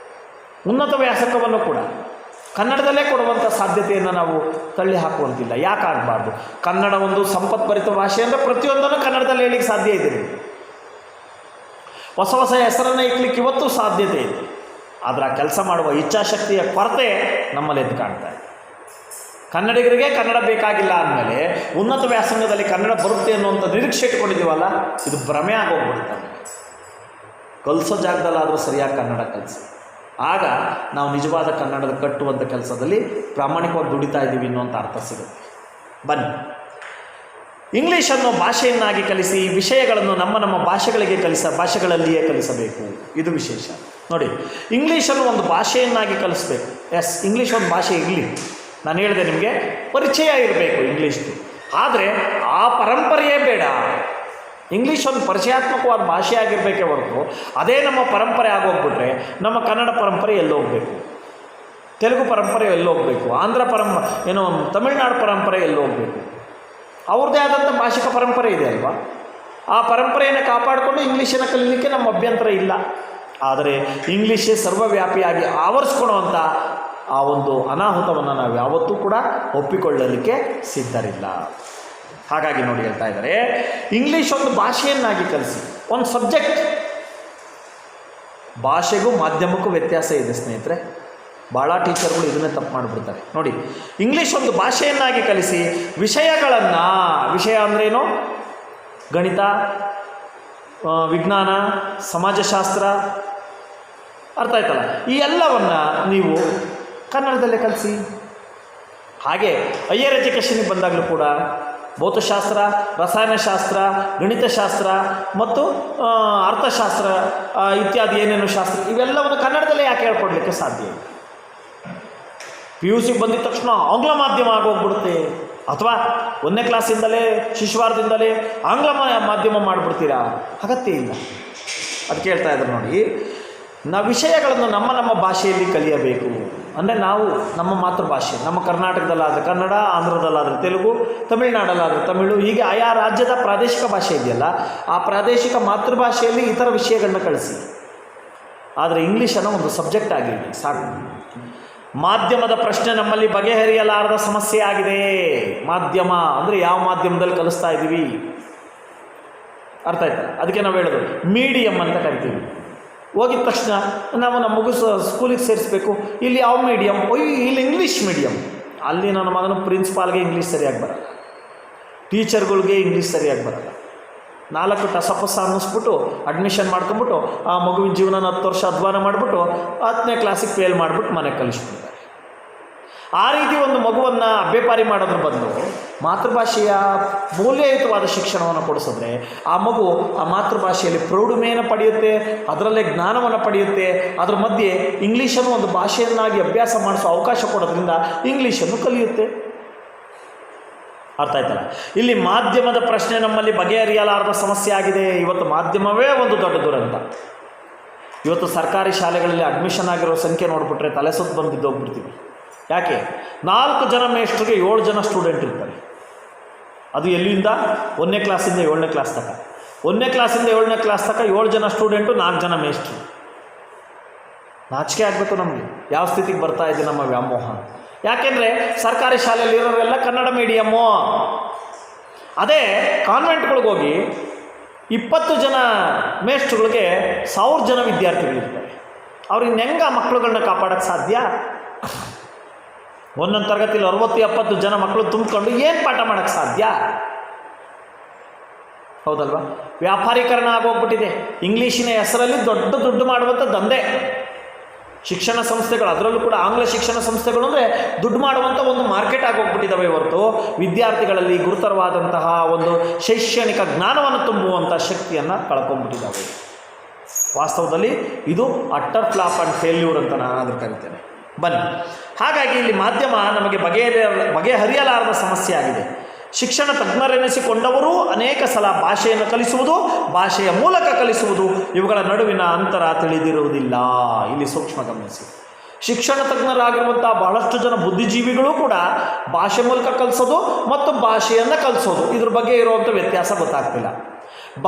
ಉನ್ನತ ವ್ಯಾಸಂಗವನ್ನು ಕೂಡ ಕನ್ನಡದಲ್ಲೇ ಕೊಡುವಂಥ ಸಾಧ್ಯತೆಯನ್ನು ನಾವು ತಳ್ಳಿ ಹಾಕುವಂತಿಲ್ಲ. ಯಾಕೆ ಆಗಬಾರ್ದು? ಕನ್ನಡ ಒಂದು ಸಂಪತ್ಭರಿತ ಭಾಷೆ ಅಂದರೆ ಪ್ರತಿಯೊಂದನ್ನು ಕನ್ನಡದಲ್ಲಿ ಹೇಳಲಿಕ್ಕೆ ಸಾಧ್ಯ ಇದೆ. ಹೊಸ ಹೊಸ ಹೆಸರನ್ನು ಇಕ್ಲಿಕ್ಕೆ ಇವತ್ತು ಸಾಧ್ಯತೆ ಇದೆ. ಆದರೆ ಆ ಕೆಲಸ ಮಾಡುವ ಇಚ್ಛಾಶಕ್ತಿಯ ಕೊರತೆ ನಮ್ಮಲ್ಲಿ ಎದ್ದು ಕಾಣ್ತಾ ಇದೆ. ಕನ್ನಡಿಗರಿಗೆ ಕನ್ನಡ ಬೇಕಾಗಿಲ್ಲ ಅಂದಮೇಲೆ ಉನ್ನತ ವ್ಯಾಸಂಗದಲ್ಲಿ ಕನ್ನಡ ಬರುತ್ತೆ ಅನ್ನುವಂಥ ನಿರೀಕ್ಷೆ ಇಟ್ಕೊಂಡಿದ್ದೀವಲ್ಲ, ಇದು ಭ್ರಮೆ ಆಗೋಗ್ಬಿಡ್ತಾರೆ. ಕಲಿಸೋ ಜಾಗದಲ್ಲಾದರೂ ಸರಿಯಾಗಿ ಕನ್ನಡ ಕಲಿಸಿ, ಆಗ ನಾವು ನಿಜವಾದ ಕನ್ನಡದ ಕಟ್ಟುವಂಥ ಕೆಲಸದಲ್ಲಿ ಪ್ರಾಮಾಣಿಕವಾಗಿ ದುಡಿತಾ ಇದ್ದೀವಿ ಅನ್ನುವಂಥ ಅರ್ಥ ಸಿಗುತ್ತೆ. ಬನ್ನಿ, ಇಂಗ್ಲೀಷನ್ನು ಭಾಷೆಯನ್ನಾಗಿ ಕಲಿಸಿ ವಿಷಯಗಳನ್ನು ನಮ್ಮ ಭಾಷೆಗಳಿಗೆ ಭಾಷೆಗಳಲ್ಲಿಯೇ ಕಲಿಸಬೇಕು. ಇದು ವಿಶೇಷ. ನೋಡಿ, ಇಂಗ್ಲೀಷನ್ನು ಒಂದು ಭಾಷೆಯನ್ನಾಗಿ ಕಲಿಸ್ಬೇಕು. ಎಸ್, ಇಂಗ್ಲೀಷ್ ಒಂದು ಭಾಷೆ ಇರಲಿ. ನಾನು ಹೇಳಿದೆ ನಿಮಗೆ, ಪರಿಚಯ ಇರಬೇಕು ಇಂಗ್ಲೀಷ್ದು. ಆದರೆ ಆ ಪರಂಪರೆಯೇ ಬೇಡ. ಇಂಗ್ಲೀಷ್ ಒಂದು ಪರಿಚಯಾತ್ಮಕವಾದ ಭಾಷೆ ಆಗಿರಬೇಕೇ ಹೊರತು ಅದೇ ನಮ್ಮ ಪರಂಪರೆ ಆಗೋಗ್ಬಿಟ್ರೆ ನಮ್ಮ ಕನ್ನಡ ಪರಂಪರೆ ಎಲ್ಲೋಗಬೇಕು, ತೆಲುಗು ಪರಂಪರೆ ಎಲ್ಲೋಗಬೇಕು, ಆಂಧ್ರ ತಮಿಳುನಾಡು ಪರಂಪರೆ ಎಲ್ಲೋಗಬೇಕು. ಅವ್ರದ್ದೇ ಆದಂಥ ಭಾಷಿಕ ಪರಂಪರೆ ಇದೆ ಅಲ್ವಾ? ಆ ಪರಂಪರೆಯನ್ನು ಕಾಪಾಡಿಕೊಂಡು ಇಂಗ್ಲೀಷನ್ನು ಕಲೀಲಿಕ್ಕೆ ನಮ್ಮ ಅಭ್ಯಂತರ ಇಲ್ಲ. ಆದರೆ ಇಂಗ್ಲೀಷೇ ಸರ್ವವ್ಯಾಪಿಯಾಗಿ ಆವರಿಸ್ಕೊಳ್ಳುವಂಥ ಆ ಒಂದು ಅನಾಹುತವನ್ನು ನಾವು ಯಾವತ್ತೂ ಕೂಡ ಒಪ್ಪಿಕೊಳ್ಳಲಿಕ್ಕೆ ಸಿದ್ಧರಿಲ್ಲ. ಹಾಗಾಗಿ ನೋಡಿ, ಹೇಳ್ತಾ ಇದ್ದಾರೆ, ಇಂಗ್ಲೀಷ್ ಒಂದು ಭಾಷೆಯನ್ನಾಗಿ ಕಲಿಸಿ. ಒಂದು ಸಬ್ಜೆಕ್ಟ್. ಭಾಷೆಗೂ ಮಾಧ್ಯಮಕ್ಕೂ ವ್ಯತ್ಯಾಸ ಇದೆ ಸ್ನೇಹಿತರೆ. ಭಾಳ ಟೀಚರ್ಗಳು ಇದನ್ನೇ ತಪ್ಪು ಮಾಡಿಬಿಡ್ತಾರೆ. ನೋಡಿ, ಇಂಗ್ಲೀಷ್ ಒಂದು ಭಾಷೆಯನ್ನಾಗಿ ಕಲಿಸಿ ವಿಷಯಗಳನ್ನು, ವಿಷಯ ಅಂದ್ರೇನು? ಗಣಿತ, ವಿಜ್ಞಾನ, ಸಮಾಜಶಾಸ್ತ್ರ, ಅರ್ಥ ಆಯ್ತಲ್ಲ? ಈ ಎಲ್ಲವನ್ನು ನೀವು ಕನ್ನಡದಲ್ಲೇ ಕಲಿಸಿ. ಹಾಗೆ ಹೈಯರ್ ಎಜುಕೇಷನ್ಗೆ ಬಂದಾಗಲೂ ಕೂಡ ಭೌತಶಾಸ್ತ್ರ, ರಸಾಯನಶಾಸ್ತ್ರ, ಗಣಿತಶಾಸ್ತ್ರ ಮತ್ತು ಅರ್ಥಶಾಸ್ತ್ರ ಇತ್ಯಾದಿ ಏನೇನು ಶಾಸ್ತ್ರ ಇವೆಲ್ಲವನ್ನು ಕನ್ನಡದಲ್ಲೇ ಯಾಕೆ ಹೇಳ್ಕೊಡ್ಲಿಕ್ಕೆ ಸಾಧ್ಯ ಇಲ್ಲ? PUC ಬಂದಿದ ತಕ್ಷಣ ಆಂಗ್ಲ ಮಾಧ್ಯಮ ಆಗೋಗ್ಬಿಡುತ್ತೆ, ಅಥವಾ 1ನೇ ಕ್ಲಾಸಿಂದಲೇ ಶಿಶುವಾರದಿಂದಲೇ ಆಂಗ್ಲ ಮಾಧ್ಯಮ ಮಾಡಿಬಿಡ್ತೀರಾ? ಅಗತ್ಯ ಇಲ್ಲ. ಅದಕ್ಕೆ ಹೇಳ್ತಾ ಇದ್ರು ನೋಡಿ, ವಿಷಯಗಳನ್ನು ನಮ್ಮ ಭಾಷೆಯಲ್ಲಿ ಕಲಿಯಬೇಕು. ಅಂದರೆ ನಾವು ನಮ್ಮ ಮಾತೃಭಾಷೆ, ನಮ್ಮ ಕರ್ನಾಟಕದಲ್ಲಾದರೆ ಕನ್ನಡ, ಆಂಧ್ರದಲ್ಲಾದರೆ ತೆಲುಗು, ತಮಿಳುನಾಡಲ್ಲಾದರೆ ತಮಿಳು, ಹೀಗೆ ಆಯಾ ರಾಜ್ಯದ ಪ್ರಾದೇಶಿಕ ಭಾಷೆ ಇದೆಯಲ್ಲ, ಆ ಪ್ರಾದೇಶಿಕ ಮಾತೃಭಾಷೆಯಲ್ಲಿ ಇತರ ವಿಷಯಗಳನ್ನ ಕಳಿಸಿ. ಆದರೆ ಇಂಗ್ಲೀಷನ್ನು ಒಂದು ಸಬ್ಜೆಕ್ಟ್ ಆಗಿರಲಿ ಸಾಕು. ಮಾಧ್ಯಮದ ಪ್ರಶ್ನೆ ನಮ್ಮಲ್ಲಿ ಬಗೆಹರಿಯಲಾರದ ಸಮಸ್ಯೆ ಆಗಿದೆ. ಮಾಧ್ಯಮ ಅಂದರೆ ಯಾವ ಮಾಧ್ಯಮದಲ್ಲಿ ಕಲಿಸ್ತಾ ಇದ್ದೀವಿ? ಅರ್ಥ ಆಯ್ತಾ? ಅದಕ್ಕೆ ನಾವು ಹೇಳೋದು ಮೀಡಿಯಮ್ ಅಂತ ಕರಿತೀವಿ. ಹೋಗಿದ ತಕ್ಷಣ ನಾವು ನಮ್ಮ ಮಗು ಸ್ಕೂಲಿಗೆ ಸೇರಿಸ್ಬೇಕು, ಇಲ್ಲಿ ಯಾವ ಮೀಡಿಯಮ್? ಇಲ್ಲಿ ಇಂಗ್ಲೀಷ್ ಮೀಡಿಯಮ್. ಅಲ್ಲಿ ನನ್ನ ಮಗನ ಪ್ರಿನ್ಸಿಪಾಲ್ಗೆ ಇಂಗ್ಲೀಷ್ ಸರಿಯಾಗಿ ಬರಲ್ಲ, ಟೀಚರ್ಗಳಿಗೆ ಇಂಗ್ಲೀಷ್ ಸರಿಯಾಗಿ ಬರಲ್ಲ. 4 ಟಸಪಸ ಅನ್ನಿಸ್ಬಿಟ್ಟು ಅಡ್ಮಿಷನ್ ಮಾಡ್ಕೊಂಬಿಟ್ಟು ಆ ಮಗುವಿನ ಜೀವನ 10 ವರ್ಷ ಅಧ್ವಾನ ಮಾಡಿಬಿಟ್ಟು 10ನೇ ಕ್ಲಾಸಿಗೆ ಫೇಲ್ ಮಾಡಿಬಿಟ್ಟು ಮನೆಗೆ ಕಳಿಸ್ಬಿಡ್ತಾರೆ. ಆ ರೀತಿ ಒಂದು ಮಗುವನ್ನು ಅಭ್ಯಪಾರಿ ಮಾಡೋದ್ರ ಬದಲು ಮಾತೃಭಾಷೆಯ ಮೌಲ್ಯಯುತವಾದ ಶಿಕ್ಷಣವನ್ನು ಕೊಡಿಸಿದ್ರೆ ಆ ಮಗು ಆ ಮಾತೃಭಾಷೆಯಲ್ಲಿ ಪ್ರೌಢಮೆಯನ್ನು ಪಡೆಯುತ್ತೆ, ಅದರಲ್ಲೇ ಜ್ಞಾನವನ್ನು ಪಡೆಯುತ್ತೆ. ಅದರ ಮಧ್ಯೆ ಇಂಗ್ಲೀಷನ್ನು ಒಂದು ಭಾಷೆಯನ್ನಾಗಿ ಅಭ್ಯಾಸ ಮಾಡಿಸೋ ಅವಕಾಶ ಕೊಡೋದ್ರಿಂದ ಇಂಗ್ಲೀಷನ್ನು ಕಲಿಯುತ್ತೆ. ಅರ್ಥ ಆಯ್ತಲ್ಲ? ಇಲ್ಲಿ ಮಾಧ್ಯಮದ ಪ್ರಶ್ನೆ ನಮ್ಮಲ್ಲಿ ಬಗೆಹರಿಯಲಾರದ ಸಮಸ್ಯೆ ಆಗಿದೆ. ಇವತ್ತು ಮಾಧ್ಯಮವೇ ಒಂದು ದೊಡ್ಡ ದುರಂತ. ಇವತ್ತು ಸರ್ಕಾರಿ ಶಾಲೆಗಳಲ್ಲಿ ಅಡ್ಮಿಷನ್ ಆಗಿರೋ ಸಂಖ್ಯೆ ನೋಡಿಬಿಟ್ರೆ ತಲೆ ಸುತ್ತ ಬಂದು ಬಿದ್ದೋಗ್ಬಿಡ್ತೀವಿ. ಯಾಕೆ? 4 ಜನ ಮೇಷ್ಟ್ರಿಗೆ 7 ಜನ ಸ್ಟೂಡೆಂಟ್ ಇರ್ತಾರೆ. ಅದು ಎಲ್ಲಿಂದ? 1ನೇ ಕ್ಲಾಸಿಂದ 7ನೇ ಕ್ಲಾಸ್ ತನಕ. 1ನೇ ಕ್ಲಾಸಿಂದ 7ನೇ ಕ್ಲಾಸ್ ತನಕ 7 ಜನ ಸ್ಟೂಡೆಂಟು, 4 ಜನ ಮೇಷ್ಟ್ರು. ನಾಚಿಕೆ ಆಗಬೇಕು ನಮಗೆ. ಯಾವ ಸ್ಥಿತಿಗೆ ಬರ್ತಾ ಇದೆ ನಮ್ಮ ವ್ಯಾಮೋಹ? ಯಾಕೆಂದರೆ ಸರ್ಕಾರಿ ಶಾಲೆಯಲ್ಲಿ ಇರೋರೆಲ್ಲ ಕನ್ನಡ ಮೀಡಿಯಮ್ಮು. ಅದೇ ಕಾನ್ವೆಂಟ್ಗಳಿಗೆ ಹೋಗಿ 20 ಜನ ಮೇಷ್ಟ್ರುಗಳಿಗೆ 1000 ಜನ ವಿದ್ಯಾರ್ಥಿಗಳಿರ್ತಾರೆ. ಅವ್ರಿಗೆ ಹೆಂಗೆ ಆ ಮಕ್ಕಳುಗಳನ್ನ ಕಾಪಾಡೋಕ್ಕೆ ಸಾಧ್ಯ? ಒಂದೊಂದು ತರಗತಿಯಲ್ಲಿ 60-70 ಜನ ಮಕ್ಕಳು ತುಂಬಿಕೊಂಡು ಏನು ಪಾಠ ಮಾಡೋಕ್ಕೆ ಸಾಧ್ಯ? ಹೌದಲ್ವಾ? ವ್ಯಾಪಾರೀಕರಣ ಆಗೋಗ್ಬಿಟ್ಟಿದೆ. ಇಂಗ್ಲೀಷಿನ ಹೆಸರಲ್ಲಿ ದೊಡ್ಡ ದುಡ್ಡು ಮಾಡುವಂಥ ದಂಧೆ. ಶಿಕ್ಷಣ ಸಂಸ್ಥೆಗಳು, ಅದರಲ್ಲೂ ಕೂಡ ಆಂಗ್ಲ ಶಿಕ್ಷಣ ಸಂಸ್ಥೆಗಳು ಅಂದರೆ ದುಡ್ಡು ಮಾಡುವಂಥ ಒಂದು ಮಾರ್ಕೆಟ್ ಆಗೋಗ್ಬಿಟ್ಟಿದ್ದಾವೆ ಹೊರತು ವಿದ್ಯಾರ್ಥಿಗಳಲ್ಲಿ ಗುರುತರವಾದಂತಹ ಒಂದು ಶೈಕ್ಷಣಿಕ ಜ್ಞಾನವನ್ನು ತುಂಬುವಂಥ ಶಕ್ತಿಯನ್ನು ಕಳ್ಕೊಂಡ್ಬಿಟ್ಟಿದ್ದಾವೆ. ವಾಸ್ತವದಲ್ಲಿ ಇದು ಅಟ್ಟರ್ ಫ್ಲಾಪ್ ಆ್ಯಂಡ್ ಫೇಲ್ಯೂರ್ ಅಂತ ನಾನು ಅದನ್ನು ಕರಿತೇನೆ. ಬನ್ನಿ, ಹಾಗಾಗಿ ಇಲ್ಲಿ ಮಾಧ್ಯಮ ನಮಗೆ ಬಗೆಹರಿಯಲಾರದ ಸಮಸ್ಯೆ ಆಗಿದೆ. ಶಿಕ್ಷಣ ತಜ್ಞರೆನಿಸಿಕೊಂಡವರೂ ಅನೇಕ ಸಲ ಭಾಷೆಯನ್ನು ಕಲಿಸುವುದು, ಭಾಷೆಯ ಮೂಲಕ ಕಲಿಸುವುದು, ಇವುಗಳ ನಡುವಿನ ಅಂತರ ತಿಳಿದಿರುವುದಿಲ್ಲ. ಇಲ್ಲಿ ಸೂಕ್ಷ್ಮ ಗಮನಿಸಿ. ಶಿಕ್ಷಣ ತಜ್ಞರಾಗಿರುವಂಥ ಬಹಳಷ್ಟು ಜನ ಬುದ್ಧಿಜೀವಿಗಳು ಕೂಡ ಭಾಷೆ ಮೂಲಕ ಕಲಿಸೋದು ಮತ್ತು ಭಾಷೆಯನ್ನು ಕಲಿಸೋದು ಇದ್ರ ಬಗ್ಗೆ ಇರುವಂಥ ವ್ಯತ್ಯಾಸ ಗೊತ್ತಾಗ್ತಿಲ್ಲ.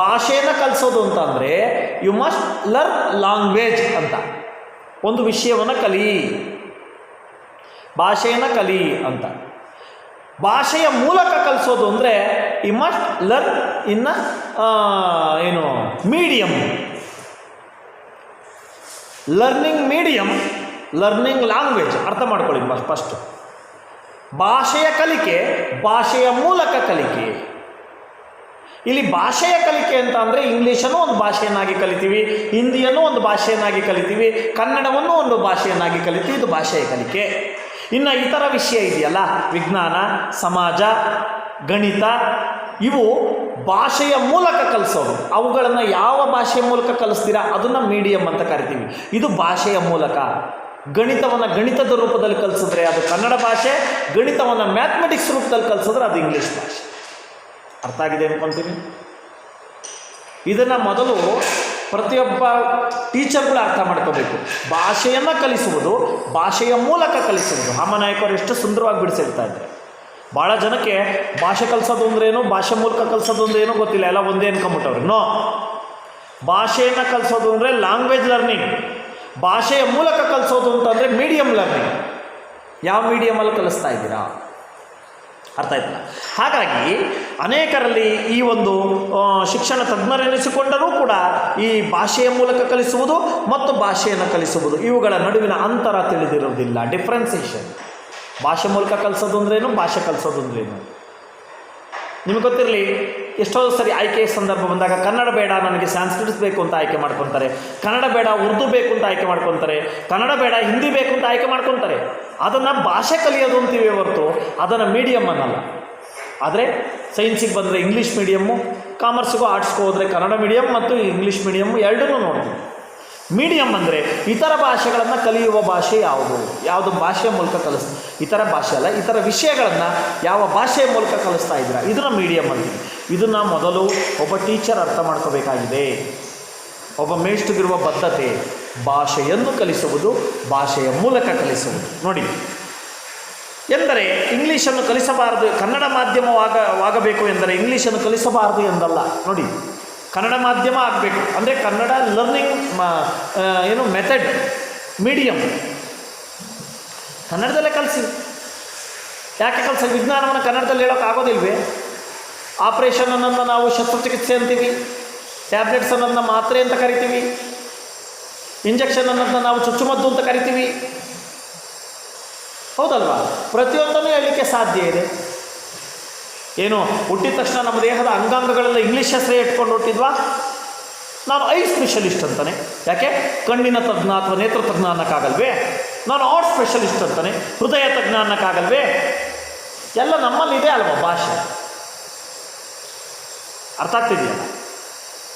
ಭಾಷೆಯನ್ನು ಕಲಿಸೋದು ಅಂತ ಅಂದರೆ ಯು ಮಸ್ಟ್ ಲರ್ನ್ ಲ್ಯಾಂಗ್ವೇಜ್ ಅಂತ, ಒಂದು ವಿಷಯವನ್ನು ಕಲಿ, ಭಾಷೆಯನ್ನು ಕಲಿ ಅಂತ. ಭಾಷೆಯ ಮೂಲಕ ಕಲಿಸೋದು ಅಂದರೆ ಯು ಮಸ್ಟ್ ಲರ್ನ್ ಇನ್ ಏನು medium. Learning medium, learning language. ಅರ್ಥ ಮಾಡ್ಕೊಳ್ಳಿ ಫಸ್ಟು. ಭಾಷೆಯ ಕಲಿಕೆ, ಭಾಷೆಯ ಮೂಲಕ ಕಲಿಕೆ. ಇಲ್ಲಿ ಭಾಷೆಯ ಕಲಿಕೆ ಅಂತ ಅಂದರೆ ಇಂಗ್ಲೀಷನ್ನು ಒಂದು ಭಾಷೆಯನ್ನಾಗಿ ಕಲಿತೀವಿ, ಹಿಂದಿಯನ್ನು ಒಂದು ಭಾಷೆಯನ್ನಾಗಿ ಕಲಿತೀವಿ, ಕನ್ನಡವನ್ನು ಒಂದು ಭಾಷೆಯನ್ನಾಗಿ ಕಲಿತೀವಿ. ಇದು ಭಾಷೆಯ ಕಲಿಕೆ. ಇನ್ನು ಇತರ ವಿಷಯ ಇದೆಯಲ್ಲ, ವಿಜ್ಞಾನ, ಸಮಾಜ, ಗಣಿತ, ಇವು ಭಾಷೆಯ ಮೂಲಕ ಕಲಿಸೋದು. ಅವುಗಳನ್ನು ಯಾವ ಭಾಷೆಯ ಮೂಲಕ ಕಲಿಸ್ತೀರಾ ಅದನ್ನು ಮೀಡಿಯಮ್ ಅಂತ ಕರಿತೀವಿ. ಇದು ಭಾಷೆಯ ಮೂಲಕ. ಗಣಿತವನ್ನು ಗಣಿತದ ರೂಪದಲ್ಲಿ ಕಲಿಸಿದ್ರೆ ಅದು ಕನ್ನಡ ಭಾಷೆ, ಗಣಿತವನ್ನು ಮ್ಯಾಥಮೆಟಿಕ್ಸ್ ರೂಪದಲ್ಲಿ ಕಲಿಸಿದ್ರೆ ಅದು ಇಂಗ್ಲೀಷ್ ಭಾಷೆ. ಅರ್ಥ ಆಗಿದೆ ಅಂದ್ಕೊಳ್ತೀನಿ. ಇದನ್ನು ಮೊದಲು ಪ್ರತಿಯೊಬ್ಬ ಟೀಚರ್ಗಳು ಅರ್ಥ ಮಾಡ್ಕೋಬೇಕು. ಭಾಷೆಯನ್ನು ಕಲಿಸುವುದು, ಭಾಷೆಯ ಮೂಲಕ ಕಲಿಸುವುದು. ಹಾಮನಾಯಕರು ಎಷ್ಟು ಸುಂದರವಾಗಿ ಬಿಡಿಸಿರ್ತಾ ಇದ್ದಾರೆ. ಭಾಳ ಜನಕ್ಕೆ ಭಾಷೆ ಕಲಿಸೋದು ಅಂದ್ರೇನು, ಭಾಷೆ ಮೂಲಕ ಕಲಿಸೋದು ಅಂದ್ರೇನು ಗೊತ್ತಿಲ್ಲ, ಎಲ್ಲ ಒಂದೇ ಅನ್ಕೊಂಬಿಟ್ಟವ್ರು. ನೋ, ಭಾಷೆಯನ್ನು ಕಲಿಸೋದು ಅಂದರೆ ಲ್ಯಾಂಗ್ವೇಜ್ ಲರ್ನಿಂಗ್, ಭಾಷೆಯ ಮೂಲಕ ಕಲಿಸೋದು ಅಂತಂದರೆ ಮೀಡಿಯಮ್ ಲರ್ನಿಂಗ್. ಯಾವ ಮೀಡಿಯಮಲ್ಲಿ ಕಲಿಸ್ತಾ ಇದ್ದೀರಾ? ಅರ್ಥ ಆಯ್ತಲ್ಲ? ಹಾಗಾಗಿ ಅನೇಕರಲ್ಲಿ ಈ ಒಂದು ಶಿಕ್ಷಣ ತಜ್ಞರೆನಿಸಿಕೊಂಡರೂ ಕೂಡ ಈ ಭಾಷೆಯ ಮೂಲಕ ಕಲಿಸುವುದು ಮತ್ತು ಭಾಷೆಯನ್ನು ಕಲಿಸುವುದು ಇವುಗಳ ನಡುವಿನ ಅಂತರ ತಿಳಿದಿರುವುದಿಲ್ಲ. ಡಿಫ್ರೆನ್ಸಿಯೇಷನ್. ಭಾಷೆ ಮೂಲಕ ಕಲಿಸೋದು ಅಂದ್ರೇನು, ಭಾಷೆ ಕಲಿಸೋದು ಅಂದ್ರೇನು. ನಿಮಗೆ ಗೊತ್ತಿರಲಿ, ಎಷ್ಟೋ ಸರಿ ಆಯ್ಕೆ ಸಂದರ್ಭ ಬಂದಾಗ ಕನ್ನಡ ಬೇಡ ನನಗೆ ಸಂಸ್ಕೃತ ಬೇಕು ಅಂತ ಆಯ್ಕೆ ಮಾಡ್ಕೊತಾರೆ, ಕನ್ನಡ ಬೇಡ ಉರ್ದು ಬೇಕು ಅಂತ ಆಯ್ಕೆ ಮಾಡ್ಕೊತಾರೆ, ಕನ್ನಡ ಬೇಡ ಹಿಂದಿ ಬೇಕು ಅಂತ ಆಯ್ಕೆ ಮಾಡ್ಕೊತಾರೆ. ಅದನ್ನು ಭಾಷೆ ಕಲಿಯೋದು ಅಂತೀವಿ ಹೊರತು ಅದನ್ನು ಮೀಡಿಯಮ್ ಅನ್ನಲ್ಲ. ಆದರೆ ಸೈನ್ಸಿಗೆ ಬಂದರೆ ಇಂಗ್ಲೀಷ್ ಮೀಡಿಯಮ್ಮು, ಕಾಮರ್ಸ್ಗೂ ಆರ್ಟ್ಸ್ಗೂ ಹೋದರೆ ಕನ್ನಡ ಮೀಡಿಯಮ್ ಮತ್ತು ಇಂಗ್ಲೀಷ್ ಮೀಡಿಯಮ್ಮು ಎರಡನ್ನೂ ನೋಡ್ತೀವಿ. ಮೀಡಿಯಮ್ ಅಂದರೆ ಇತರ ಭಾಷೆಗಳನ್ನು ಕಲಿಯುವ ಭಾಷೆ ಯಾವುದು ಭಾಷೆಯ ಮೂಲಕ ಇತರ ಭಾಷೆ ಅಲ್ಲ, ಇತರ ವಿಷಯಗಳನ್ನು ಯಾವ ಭಾಷೆಯ ಮೂಲಕ ಕಲಿಸ್ತಾ ಇದ್ದೀರಾ, ಇದನ್ನು ಮೀಡಿಯಮ್ ಅಂತೀವಿ. ಇದನ್ನು ಮೊದಲು ಒಬ್ಬ ಟೀಚರ್ ಅರ್ಥ ಮಾಡ್ಕೋಬೇಕಾಗಿದೆ. ಒಬ್ಬ ಮೇಷ್ಟ್ರಿಗಿರುವ ಬದ್ಧತೆ ಭಾಷೆಯನ್ನು ಕಲಿಸುವುದು, ಭಾಷೆಯ ಮೂಲಕ ಕಲಿಸುವುದು. ನೋಡಿ, ಎಂದರೆ ಇಂಗ್ಲೀಷನ್ನು ಕಲಿಸಬಾರದು, ಕನ್ನಡ ಮಾಧ್ಯಮವಾಗಬೇಕು ಎಂದರೆ ಇಂಗ್ಲೀಷನ್ನು ಕಲಿಸಬಾರದು ಎಂದಲ್ಲ. ನೋಡಿ, ಕನ್ನಡ ಮಾಧ್ಯಮ ಆಗಬೇಕು ಅಂದರೆ ಕನ್ನಡ ಲರ್ನಿಂಗ್ ಮೆಥಡ್ ಮೀಡಿಯಮ್ ಕನ್ನಡದಲ್ಲೇ ಕಲಿಸಿ. ಯಾಕೆ ಕಲಿಸಿ? ವಿಜ್ಞಾನವನ್ನು ಕನ್ನಡದಲ್ಲಿ ಹೇಳೋಕ್ಕಾಗೋದಿಲ್ವೇ? ಆಪ್ರೇಷನ್ ಅನ್ನೋದನ್ನು ನಾವು ಶಸ್ತ್ರಚಿಕಿತ್ಸೆ ಅಂತೀವಿ, ಟ್ಯಾಬ್ಲೆಟ್ಸ್ ಅನ್ನೋದನ್ನ ಮಾತ್ರೆ ಅಂತ ಕರಿತೀವಿ, ಇಂಜೆಕ್ಷನ್ ಅನ್ನೋದನ್ನ ನಾವು ಚುಚ್ಚುಮದ್ದು ಅಂತ ಕರಿತೀವಿ, ಹೌದಲ್ವಾ? ಪ್ರತಿಯೊಂದನ್ನು ಹೇಳಲಿಕ್ಕೆ ಸಾಧ್ಯ ಇದೆ. ಏನು ಹುಟ್ಟಿದ ತಕ್ಷಣ ನಮ್ಮ ದೇಹದ ಅಂಗಾಂಗಗಳೆಲ್ಲ ಇಂಗ್ಲೀಷ್ ಹೆಸರೇ ಇಟ್ಕೊಂಡು ಹುಟ್ಟಿದ್ವಾ? ನಾನು ಐ ಸ್ಪೆಷಲಿಸ್ಟ್ ಅಂತಾನೆ, ಯಾಕೆ ಕಣ್ಣಿನ ತಜ್ಞ ಅಥವಾ ನೇತ್ರ ತಜ್ಞ ಅನ್ನೋಕ್ಕಾಗಲ್ವೇ? ನಾನು ಆರ್ಟ್ ಸ್ಪೆಷಲಿಸ್ಟ್ ಅಂತಾನೆ, ಹೃದಯ ತಜ್ಞ ಅನ್ನೋಕ್ಕಾಗಲ್ವೇ? ಎಲ್ಲ ನಮ್ಮಲ್ಲಿದೆ ಅಲ್ವಾ ಭಾಷೆ. ಅರ್ಥ ಆಗ್ತಿದೆಯಲ್ಲ?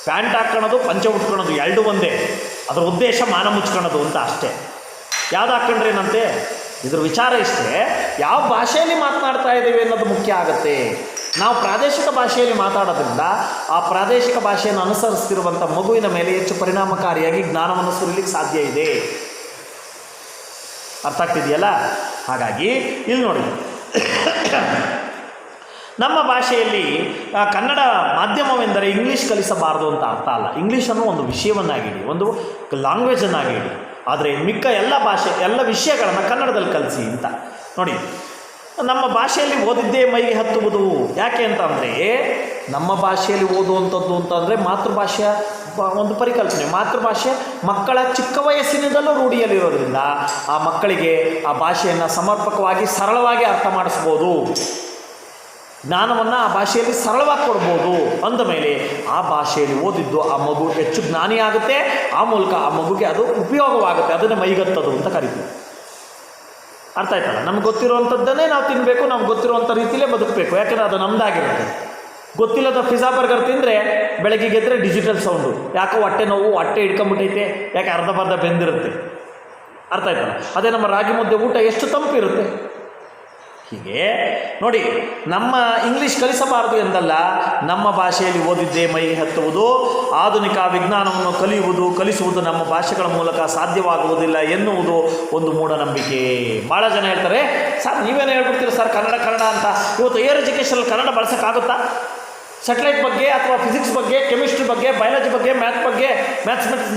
ಪ್ಯಾಂಟ್ ಹಾಕ್ಕೊಳ್ಳೋದು ಪಂಚೆ ಉಟ್ಕೊಳ್ಳೋದು ಎರಡು ಒಂದೇ, ಅದರ ಉದ್ದೇಶ ಮಾನ ಮುಚ್ಕೊಳ್ಳೋದು ಅಂತ ಅಷ್ಟೇ. ಯಾವ್ದು ಹಾಕ್ಕೊಂಡ್ರೇನಂತೆ? ಇದ್ರ ವಿಚಾರ ಇಷ್ಟೇ, ಯಾವ ಭಾಷೆಯಲ್ಲಿ ಮಾತನಾಡ್ತಾ ಇದ್ದೀವಿ ಅನ್ನೋದು ಮುಖ್ಯ ಆಗುತ್ತೆ. ನಾವು ಪ್ರಾದೇಶಿಕ ಭಾಷೆಯಲ್ಲಿ ಮಾತಾಡೋದ್ರಿಂದ ಆ ಪ್ರಾದೇಶಿಕ ಭಾಷೆಯನ್ನು ಅನುಸರಿಸ್ತಿರುವಂಥ ಮಗುವಿನ ಮೇಲೆ ಹೆಚ್ಚು ಪರಿಣಾಮಕಾರಿಯಾಗಿ ಜ್ಞಾನವನ್ನು ಸುರಿಲಿಕ್ಕೆ ಸಾಧ್ಯ ಇದೆ. ಅರ್ಥ ಆಗ್ತಿದೆಯಲ್ಲ? ಹಾಗಾಗಿ ಇಲ್ಲಿ ನೋಡಿ, ನಮ್ಮ ಭಾಷೆಯಲ್ಲಿ ಕನ್ನಡ ಮಾಧ್ಯಮವೆಂದರೆ ಇಂಗ್ಲೀಷ್ ಕಲಿಸಬಾರದು ಅಂತ ಅರ್ಥ ಅಲ್ಲ. ಇಂಗ್ಲೀಷನ್ನು ಒಂದು ವಿಷಯವನ್ನಾಗಿಡಿ, ಒಂದು ಲ್ಯಾಂಗ್ವೇಜನ್ನಾಗಿಡಿ, ಆದರೆ ಮಿಕ್ಕ ಎಲ್ಲ ವಿಷಯಗಳನ್ನು ಕನ್ನಡದಲ್ಲಿ ಕಲಿಸಿ ಅಂತ. ನೋಡಿ, ನಮ್ಮ ಭಾಷೆಯಲ್ಲಿ ಓದಿದ್ದೇ ಮೈಗೆ ಹತ್ತುವುದು. ಯಾಕೆ ಅಂತಂದರೆ ನಮ್ಮ ಭಾಷೆಯಲ್ಲಿ ಓದುವಂಥದ್ದು ಅಂತಂದರೆ ಮಾತೃಭಾಷೆಯ ಒಂದು ಪರಿಕಲ್ಪನೆ. ಮಾತೃಭಾಷೆ ಮಕ್ಕಳ ಚಿಕ್ಕ ವಯಸ್ಸಿನಿಂದಲೂ ರೂಢಿಯಲ್ಲಿರೋದ್ರಿಂದ ಆ ಮಕ್ಕಳಿಗೆ ಆ ಭಾಷೆಯನ್ನು ಸಮರ್ಪಕವಾಗಿ ಸರಳವಾಗಿ ಅರ್ಥ ಮಾಡಿಸ್ಬೋದು, ಜ್ಞಾನವನ್ನು ಆ ಭಾಷೆಯಲ್ಲಿ ಸರಳವಾಗಿ ಕೊಡ್ಬೋದು. ಅಂದಮೇಲೆ ಆ ಭಾಷೆಯಲ್ಲಿ ಓದಿದ್ದು ಆ ಮಗು ಹೆಚ್ಚು ಜ್ಞಾನಿಯಾಗುತ್ತೆ, ಆ ಮೂಲಕ ಆ ಮಗುಗೆ ಅದು ಉಪಯೋಗವಾಗುತ್ತೆ. ಅದನ್ನು ಮೈಗತ್ತದು ಅಂತ ಕರಿತೀವಿ. ಅರ್ಥ ಆಯ್ತಲ್ಲ? ನಮ್ಗೆ ಗೊತ್ತಿರುವಂಥದ್ದನ್ನೇ ನಾವು ತಿನ್ನಬೇಕು, ನಮ್ಗೆ ಗೊತ್ತಿರುವಂಥ ರೀತಿಯಲ್ಲೇ ಬದುಕಬೇಕು, ಯಾಕೆಂದರೆ ಅದು ನಮ್ಮದಾಗಿರುತ್ತೆ. ಗೊತ್ತಿಲ್ಲದ ಪಿಜ್ಜಾ ಬರ್ಗರ್ ತಿಂದರೆ ಬೆಳಗ್ಗೆ ಗೆದ್ದರೆ ಡಿಜಿಟಲ್ ಸೌಂಡು, ಯಾಕೋ ಹೊಟ್ಟೆ ನೋವು, ಹೊಟ್ಟೆ ಹಿಡ್ಕೊಂಬಿಟ್ಟೈತೆ, ಯಾಕೆ ಅರ್ಧ ಬೆಂದಿರುತ್ತೆ. ಅರ್ಥ ಆಯ್ತಲ್ಲ? ಅದೇ ನಮ್ಮ ರಾಗಿ ಮುದ್ದೆ ಊಟ ಎಷ್ಟು ತಂಪಿರುತ್ತೆ. ಹೀಗೆ ನೋಡಿ, ನಮ್ಮ ಇಂಗ್ಲೀಷ್ ಕಲಿಸಬಾರದು ಎಂದಲ್ಲ, ನಮ್ಮ ಭಾಷೆಯಲ್ಲಿ ಓದಿದ್ದೇ ಮೈ ಹತ್ತುವುದು, ಆಧುನಿಕ ವಿಜ್ಞಾನವನ್ನು ಕಲಿಸುವುದು ನಮ್ಮ ಭಾಷೆಗಳ ಮೂಲಕ ಸಾಧ್ಯವಾಗುವುದಿಲ್ಲ ಎನ್ನುವುದು ಒಂದು ಮೂಢನಂಬಿಕೆ. ಭಾಳ ಜನ ಹೇಳ್ತಾರೆ, ಸರ್ ನೀವೇನು ಹೇಳ್ಬಿಡ್ತೀರಿ ಸರ್ ಕನ್ನಡ ಅಂತ. ಇವತ್ತು ಏರ್ ಎಜುಕೇಷನಲ್ಲಿ ಕನ್ನಡ ಬಳಸೋಕ್ಕಾಗುತ್ತಾ? ಸ್ಯಾಟಲೈಟ್ ಬಗ್ಗೆ ಅಥವಾ ಫಿಸಿಕ್ಸ್ ಬಗ್ಗೆ, ಕೆಮಿಸ್ಟ್ರಿ ಬಗ್ಗೆ, ಬಯಾಲಜಿ ಬಗ್ಗೆ,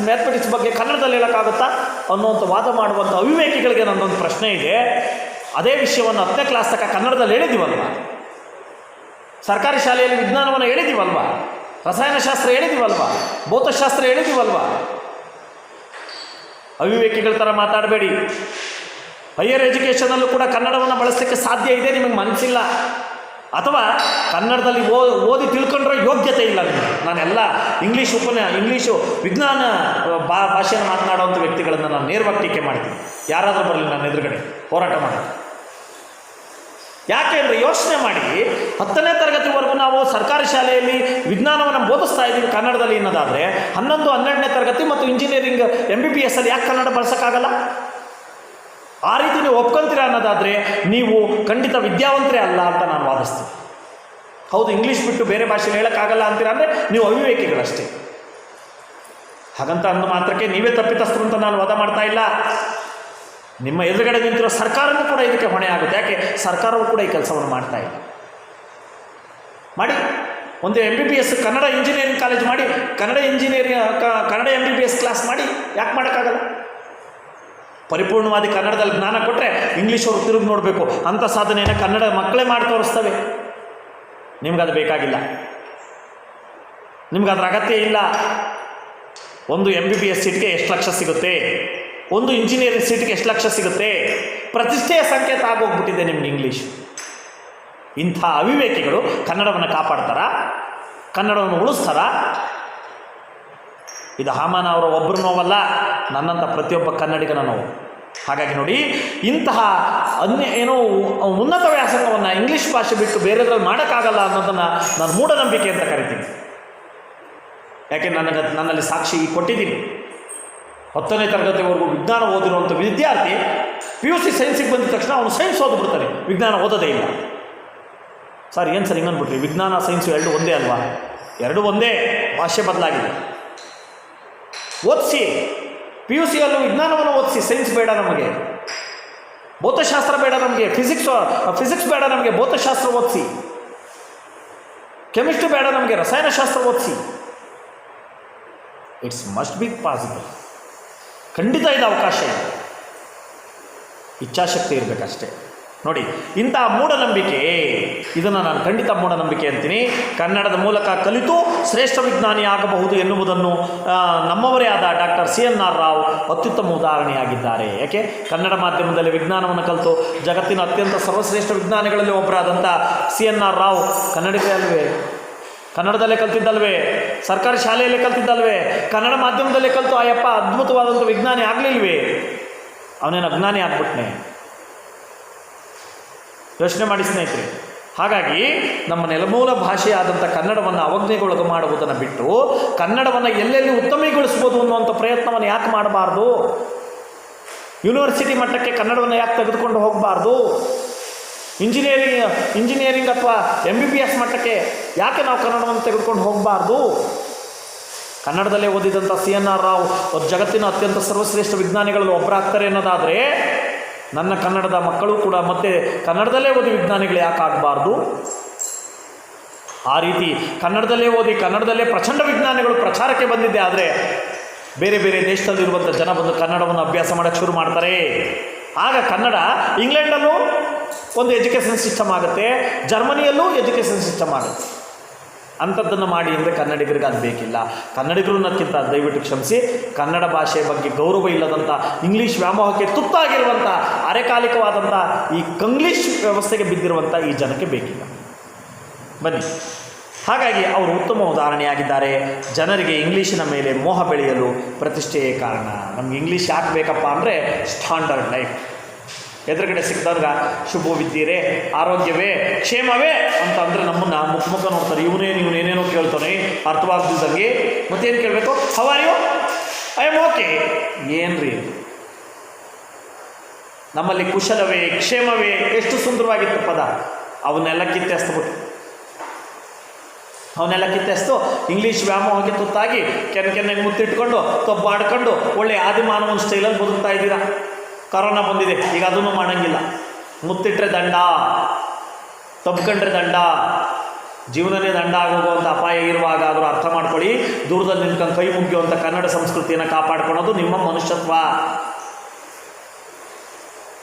ಮ್ಯಾಥಮೆಟಿಕ್ಸ್ ಬಗ್ಗೆ ಕನ್ನಡದಲ್ಲಿ ಹೇಳೋಕ್ಕಾಗುತ್ತಾ ಅನ್ನುವಂಥ ವಾದ ಮಾಡುವಂಥ ಅವಿವೇಕಿಗಳಿಗೆ ನನ್ನೊಂದು ಪ್ರಶ್ನೆ ಇದೆ. ಅದೇ ವಿಷಯವನ್ನು 10ನೇ ಕ್ಲಾಸ್ ತನಕ ಕನ್ನಡದಲ್ಲಿ ಹೇಳಿದ್ದೀವಲ್ವ? ಸರ್ಕಾರಿ ಶಾಲೆಯಲ್ಲಿ ವಿಜ್ಞಾನವನ್ನು ಹೇಳಿದ್ದೀವಲ್ವ? ರಸಾಯನಶಾಸ್ತ್ರ ಹೇಳಿದ್ದೀವಲ್ವ? ಭೌತಶಾಸ್ತ್ರ ಹೇಳಿದ್ದೀವಲ್ವ? ಅವಿವೇಕಿಗಳ ಥರ ಮಾತಾಡಬೇಡಿ. ಹೈಯರ್ ಎಜುಕೇಷನಲ್ಲೂ ಕೂಡ ಕನ್ನಡವನ್ನು ಬಳಸಲಿಕ್ಕೆ ಸಾಧ್ಯ ಇದೆ, ನಿಮಗೆ ಮನಸ್ಸಿಲ್ಲ, ಅಥವಾ ಕನ್ನಡದಲ್ಲಿ ಓದಿ ತಿಳ್ಕೊಂಡ್ರೆ ಯೋಗ್ಯತೆ ಇಲ್ಲ ನಿಮಗೆ. ನಾನೆಲ್ಲ ಇಂಗ್ಲೀಷು ವಿಜ್ಞಾನ ಭಾಷೆಯನ್ನು ಮಾತನಾಡುವಂಥ ವ್ಯಕ್ತಿಗಳನ್ನು ನಾನು ನೇರವಾಗಿ ಟೀಕೆ ಮಾಡ್ತೀನಿ. ಯಾರಾದರೂ ಬರಲಿ ನನ್ನ ಎದುರುಗಡೆ ಹೋರಾಟ ಮಾಡಿ. ಯಾಕೆ ಅಂದರೆ ಯೋಚನೆ ಮಾಡಿ, 10ನೇ ತರಗತಿವರೆಗೂ ನಾವು ಸರ್ಕಾರಿ ಶಾಲೆಯಲ್ಲಿ ವಿಜ್ಞಾನವನ್ನು ಬೋಧಿಸ್ತಾ ಇದ್ದೀವಿ ಕನ್ನಡದಲ್ಲಿ ಅನ್ನೋದಾದರೆ, 11, 12ನೇ ತರಗತಿ ಮತ್ತು ಇಂಜಿನಿಯರಿಂಗ್ MBBS ಅಲ್ಲಿ ಯಾಕೆ ಕನ್ನಡ ಬಳಸೋಕ್ಕಾಗಲ್ಲ? ಆ ರೀತಿ ನೀವು ಒಪ್ಕೊಂತೀರ ಅನ್ನೋದಾದರೆ ನೀವು ಖಂಡಿತ ವಿದ್ಯಾವಂತರೇ ಅಲ್ಲ ಅಂತ ನಾನು ವಾದಿಸ್ತೀನಿ. ಹೌದು, ಇಂಗ್ಲೀಷ್ ಬಿಟ್ಟು ಬೇರೆ ಭಾಷೆಯಲ್ಲಿ ಹೇಳೋಕ್ಕಾಗಲ್ಲ ಅಂತೀರ ಅಂದರೆ ನೀವು ಅವಿವೇಕಿಗಳಷ್ಟೇ. ಹಾಗಂತ ಅಂದು ಮಾತ್ರಕ್ಕೆ ನೀವೇ ತಪ್ಪಿತಸ್ಥರು ಅಂತ ನಾನು ವಾದ ಮಾಡ್ತಾ ಇಲ್ಲ. ನಿಮ್ಮ ಎದುರುಗಡೆ ನಿಂತಿರೋ ಸರ್ಕಾರವೂ ಕೂಡ ಇದಕ್ಕೆ ಹೊಣೆ ಆಗುತ್ತೆ. ಯಾಕೆ? ಸರ್ಕಾರವೂ ಕೂಡ ಈ ಕೆಲಸವನ್ನು ಮಾಡ್ತಾ ಇಲ್ಲ. ಮಾಡಿ, ಒಂದು MBBS ಕನ್ನಡ ಇಂಜಿನಿಯರಿಂಗ್ ಕಾಲೇಜ್ ಮಾಡಿ, ಕನ್ನಡ MBBS ಕ್ಲಾಸ್ ಮಾಡಿ. ಯಾಕೆ ಮಾಡೋಕ್ಕಾಗಲ್ಲ? ಪರಿಪೂರ್ಣವಾದಿ ಕನ್ನಡದಲ್ಲಿ ಜ್ಞಾನ ಕೊಟ್ಟರೆ ಇಂಗ್ಲೀಷವರು ತಿರುಗಿ ನೋಡಬೇಕು. ಅಂಥ ಸಾಧನೆಯನ್ನು ಕನ್ನಡ ಮಕ್ಕಳೇ ಮಾಡಿ ತೋರಿಸ್ತವೆ. ನಿಮ್ಗದು ಬೇಕಾಗಿಲ್ಲ, ನಿಮ್ಗದ್ರ ಅಗತ್ಯ ಇಲ್ಲ. ಒಂದು MBBS ಸೀಟ್ಗೆ ಎಷ್ಟು ಲಕ್ಷ ಸಿಗುತ್ತೆ, ಒಂದು ಇಂಜಿನಿಯರಿಂಗ್ ಸೀಟ್ಗೆ ಎಷ್ಟು ಲಕ್ಷ ಸಿಗುತ್ತೆ, ಪ್ರತಿಷ್ಠೆಯ ಸಂಕೇತ ಆಗೋಗ್ಬಿಟ್ಟಿದೆ ನಿಮ್ಗೆ ಇಂಗ್ಲೀಷ್. ಇಂಥ ಅವಿವೇಕಿಗಳು ಕನ್ನಡವನ್ನು ಕಾಪಾಡ್ತಾರಾ? ಕನ್ನಡವನ್ನು ಉಳಿಸ್ತಾರಾ? ಇದು ಹಾಮಾನ ಅವರ ಒಬ್ಬರು ನೋವಲ್ಲ, ನನ್ನಂಥ ಪ್ರತಿಯೊಬ್ಬ ಕನ್ನಡಿಗನ ನೋವು. ಹಾಗಾಗಿ ನೋಡಿ, ಇಂತಹ ಉನ್ನತ ವ್ಯಾಸಂಗವನ್ನು ಇಂಗ್ಲೀಷ್ ಭಾಷೆ ಬಿಟ್ಟು ಬೇರೆದ್ರಲ್ಲಿ ಮಾಡೋಕ್ಕಾಗಲ್ಲ ಅನ್ನೋದನ್ನು ನಾನು ಮೂಢನಂಬಿಕೆ ಅಂತ ಕರಿತೀನಿ. ಯಾಕೆ ನನ್ನಲ್ಲಿ ಸಾಕ್ಷಿ ಕೊಟ್ಟಿದ್ದೀನಿ. 10ನೇ ತರಗತಿವರೆಗೂ ವಿಜ್ಞಾನ ಓದಿರುವಂಥ ವಿದ್ಯಾರ್ಥಿ PUC ಸೈನ್ಸಿಗೆ ಬಂದ ತಕ್ಷಣ ಅವನು ಸೈನ್ಸ್ ಓದ್ಬಿಡ್ತಾನೆ, ವಿಜ್ಞಾನ ಓದೋದೇ ಇಲ್ಲ. ಸರ್ ಏನು ಸರ್ ಹಿಂಗನ್ಬಿಟ್ರಿ? ವಿಜ್ಞಾನ ಸೈನ್ಸು ಎರಡು ಒಂದೇ ಅಲ್ವಾ? ಎರಡು ಒಂದೇ, ಭಾಷೆ ಬದಲಾಗಿದೆ. ಓದಿಸಿ, PUCಯಲ್ಲೂ ವಿಜ್ಞಾನವನ್ನು ಓದಿಸಿ. ಸೈನ್ಸ್ ಬೇಡ ನಮಗೆ, ಭೌತಶಾಸ್ತ್ರ ಬೇಡ ನಮಗೆ, ಫಿಸಿಕ್ಸ್ ಬೇಡ ನಮಗೆ, ಭೌತಶಾಸ್ತ್ರ ಓದಿಸಿ. ಕೆಮಿಸ್ಟ್ರಿ ಬೇಡ ನಮಗೆ, ರಸಾಯನಶಾಸ್ತ್ರ ಓದಿಸಿ. It's must be possible. ಖಂಡಿತ ಇದು ಅವಕಾಶ ಇದೆ, ಇಚ್ಛಾಶಕ್ತಿ ಇರಬೇಕಷ್ಟೇ. ನೋಡಿ, ಇಂತಹ ಮೂಢನಂಬಿಕೆ, ಇದನ್ನು ನಾನು ಖಂಡಿತ ಮೂಢನಂಬಿಕೆ ಅಂತೀನಿ. ಕನ್ನಡದ ಮೂಲಕ ಕಲಿತು ಶ್ರೇಷ್ಠ ವಿಜ್ಞಾನಿ ಆಗಬಹುದು ಎನ್ನುವುದನ್ನು ನಮ್ಮವರೇ ಆದ ಡಾಕ್ಟರ್ CNR ರಾವ್ ಅತ್ಯುತ್ತಮ ಉದಾಹರಣೆಯಾಗಿದ್ದಾರೆ. ಯಾಕೆ? ಕನ್ನಡ ಮಾಧ್ಯಮದಲ್ಲಿ ವಿಜ್ಞಾನವನ್ನು ಕಲಿತು ಜಗತ್ತಿನ ಅತ್ಯಂತ ಸರ್ವಶ್ರೇಷ್ಠ ವಿಜ್ಞಾನಿಗಳಲ್ಲಿ ಒಬ್ಬರಾದಂಥ CNR ರಾವ್ ಕನ್ನಡಿಗರೇ ಅಲ್ವೇ? ಕನ್ನಡದಲ್ಲೇ ಕಲ್ತಿದ್ದಲ್ವೇ? ಸರ್ಕಾರಿ ಶಾಲೆಯಲ್ಲೇ ಕಲ್ತಿದ್ದಲ್ವೇ? ಕನ್ನಡ ಮಾಧ್ಯಮದಲ್ಲೇ ಕಲಿತು ಆಯಪ್ಪ ಅದ್ಭುತವಾದಂಥ ವಿಜ್ಞಾನಿ ಆಗಲಿಲ್ವೇ? ಅವನೇನು ಅಜ್ಞಾನಿ ಆಗ್ಬಿಟ್ನೆ? ಯೋಚನೆ ಮಾಡಿ ಸ್ನೇಹಿತರೆ. ಹಾಗಾಗಿ ನಮ್ಮ ನೆಲಮೂಲ ಭಾಷೆಯಾದಂಥ ಕನ್ನಡವನ್ನು ಅವಜ್ಞೆಗೊಳಗೆ ಮಾಡುವುದನ್ನು ಬಿಟ್ಟು ಕನ್ನಡವನ್ನು ಎಲ್ಲೆಲ್ಲಿ ಉತ್ತಮೀಗೊಳಿಸ್ಬೋದು ಅನ್ನುವಂಥ ಪ್ರಯತ್ನವನ್ನು ಯಾಕೆ ಮಾಡಬಾರ್ದು? ಯೂನಿವರ್ಸಿಟಿ ಮಟ್ಟಕ್ಕೆ ಕನ್ನಡವನ್ನು ಯಾಕೆ ತೆಗೆದುಕೊಂಡು ಹೋಗಬಾರ್ದು? ಇಂಜಿನಿಯರಿಂಗ್ ಅಥವಾ MBBS ಮಟ್ಟಕ್ಕೆ ಯಾಕೆ ನಾವು ಕನ್ನಡವನ್ನು ತೆಗೆದುಕೊಂಡು ಹೋಗಬಾರ್ದು? ಕನ್ನಡದಲ್ಲೇ ಓದಿದಂಥ CNR ರಾವ್ ಜಗತ್ತಿನ ಅತ್ಯಂತ ಸರ್ವಶ್ರೇಷ್ಠ ವಿಜ್ಞಾನಿಗಳಲ್ಲಿ ಒಬ್ಬರಾಗ್ತಾರೆ ಅನ್ನೋದಾದರೆ, ನನ್ನ ಕನ್ನಡದ ಮಕ್ಕಳು ಕೂಡ ಮತ್ತೆ ಕನ್ನಡದಲ್ಲೇ ಓದಿ ವಿಜ್ಞಾನಿಗಳು ಯಾಕೆ ಆಗಬಾರ್ದು? ಆ ರೀತಿ ಕನ್ನಡದಲ್ಲೇ ಓದಿ ಕನ್ನಡದಲ್ಲೇ ಪ್ರಚಂಡ ವಿಜ್ಞಾನಿಗಳು ಪ್ರಚಾರಕ್ಕೆ ಬಂದಿದ್ದೆ ಆದರೆ ಬೇರೆ ಬೇರೆ ದೇಶದಲ್ಲಿರುವಂಥ ಜನ ಬಂದು ಕನ್ನಡವನ್ನು ಅಭ್ಯಾಸ ಮಾಡೋಕ್ಕೆ ಶುರು ಮಾಡ್ತಾರೆ. ಆಗ ಕನ್ನಡ ಇಂಗ್ಲೆಂಡಲ್ಲೂ ಒಂದು ಎಜುಕೇಷನ್ ಸಿಸ್ಟಮ್ ಆಗುತ್ತೆ, ಜರ್ಮನಿಯಲ್ಲೂ ಎಜುಕೇಷನ್ ಸಿಸ್ಟಮ್ ಆಗುತ್ತೆ. ಅಂಥದ್ದನ್ನು ಮಾಡಿ ಅಂದರೆ ಕನ್ನಡಿಗರಿಗೆ ಅದು ಬೇಕಿಲ್ಲ. ಕನ್ನಡಿಗರನ್ನಕ್ಕಿಂತ ದಯವಿಟ್ಟು ಕ್ಷಮಿಸಿ, ಕನ್ನಡ ಭಾಷೆಯ ಬಗ್ಗೆ ಗೌರವ ಇಲ್ಲದಂಥ, ಇಂಗ್ಲೀಷ್ ವ್ಯಾಮೋಹಕ್ಕೆ ತುತ್ತಾಗಿರುವಂಥ, ಅರೆಕಾಲಿಕವಾದಂಥ ಈ ಕಂಗ್ಲೀಷ್ ವ್ಯವಸ್ಥೆಗೆ ಬಿದ್ದಿರುವಂಥ ಈ ಜನಕ್ಕೆ ಬೇಕಿಲ್ಲ. ಬನ್ನಿ, ಹಾಗಾಗಿ ಅವರು ಉತ್ತಮ ಉದಾಹರಣೆಯಾಗಿದ್ದಾರೆ. ಜನರಿಗೆ ಇಂಗ್ಲೀಷಿನ ಮೇಲೆ ಮೋಹ ಬೆಳೆಯಲು ಪ್ರತಿಷ್ಠೆಯೇ ಕಾರಣ. ನಮ್ಗೆ ಇಂಗ್ಲೀಷ್ ಯಾಕೆ ಬೇಕಪ್ಪ ಅಂದರೆ ಸ್ಟ್ಯಾಂಡರ್ಡ್ ಲೈಫ್. ಎದುರುಗಡೆ ಸಿಕ್ಕಿದಾಗ ಶುಭವಿದ್ದೀರೇ, ಆರೋಗ್ಯವೇ, ಕ್ಷೇಮವೇ ಅಂತ ಅಂದರೆ ನಮ್ಮನ್ನು ಮುಖ ನೋಡ್ತಾರೆ. ಇವನೇನೇನೋ ಕೇಳ್ತಾನೆ ಅರ್ಥವಾಗ್ದಿದ್ದಂಗೆ. ಮತ್ತೇನು ಕೇಳಬೇಕು? How are you? I am okay. ಏನ್ರಿ ನಮ್ಮಲ್ಲಿ ಕುಶಲವೇ, ಕ್ಷೇಮವೇ, ಎಷ್ಟು ಸುಂದರವಾಗಿತ್ತು ಪದ. ಅವನ್ನೆಲ್ಲ ಕಿತ್ತೆಸ್ತು ಇಂಗ್ಲೀಷ್ ವ್ಯಾಮೋಹಕ್ಕೆ ತುತ್ತಾಗಿ ಕೆನ್ನೆಗೆ ಮುತ್ತಿಟ್ಕೊಂಡು ತೊಬ್ಬಾಡ್ಕೊಂಡು ಒಳ್ಳೆ ಆದಿಮಾನವನ ಸ್ಟೈಲಲ್ಲಿ ಬದುಕ್ತಾ ಇದ್ದೀರಾ. ಕರೋನಾ ಬಂದಿದೆ, ಈಗ ಅದನ್ನು ಮಾಡೋಂಗಿಲ್ಲ. ಮುತ್ತಿಟ್ರೆ ದಂಡ, ತಬ್ಕೊಂಡ್ರೆ ದಂಡ, ಜೀವನನೇ ದಂಡ ಆಗೋಗುವಂಥ ಅಪಾಯ ಇರುವಾಗ ಆದರೂ ಅರ್ಥ ಮಾಡ್ಕೊಳ್ಳಿ. ದೂರದಲ್ಲಿ ನಿಂತ್ಕೊಂಡು ಕೈ ಮುಗಿಯುವಂಥ ಕನ್ನಡ ಸಂಸ್ಕೃತಿಯನ್ನು ಕಾಪಾಡ್ಕೊಳ್ಳೋದು ನಿಮ್ಮ ಮನುಷ್ಯತ್ವ.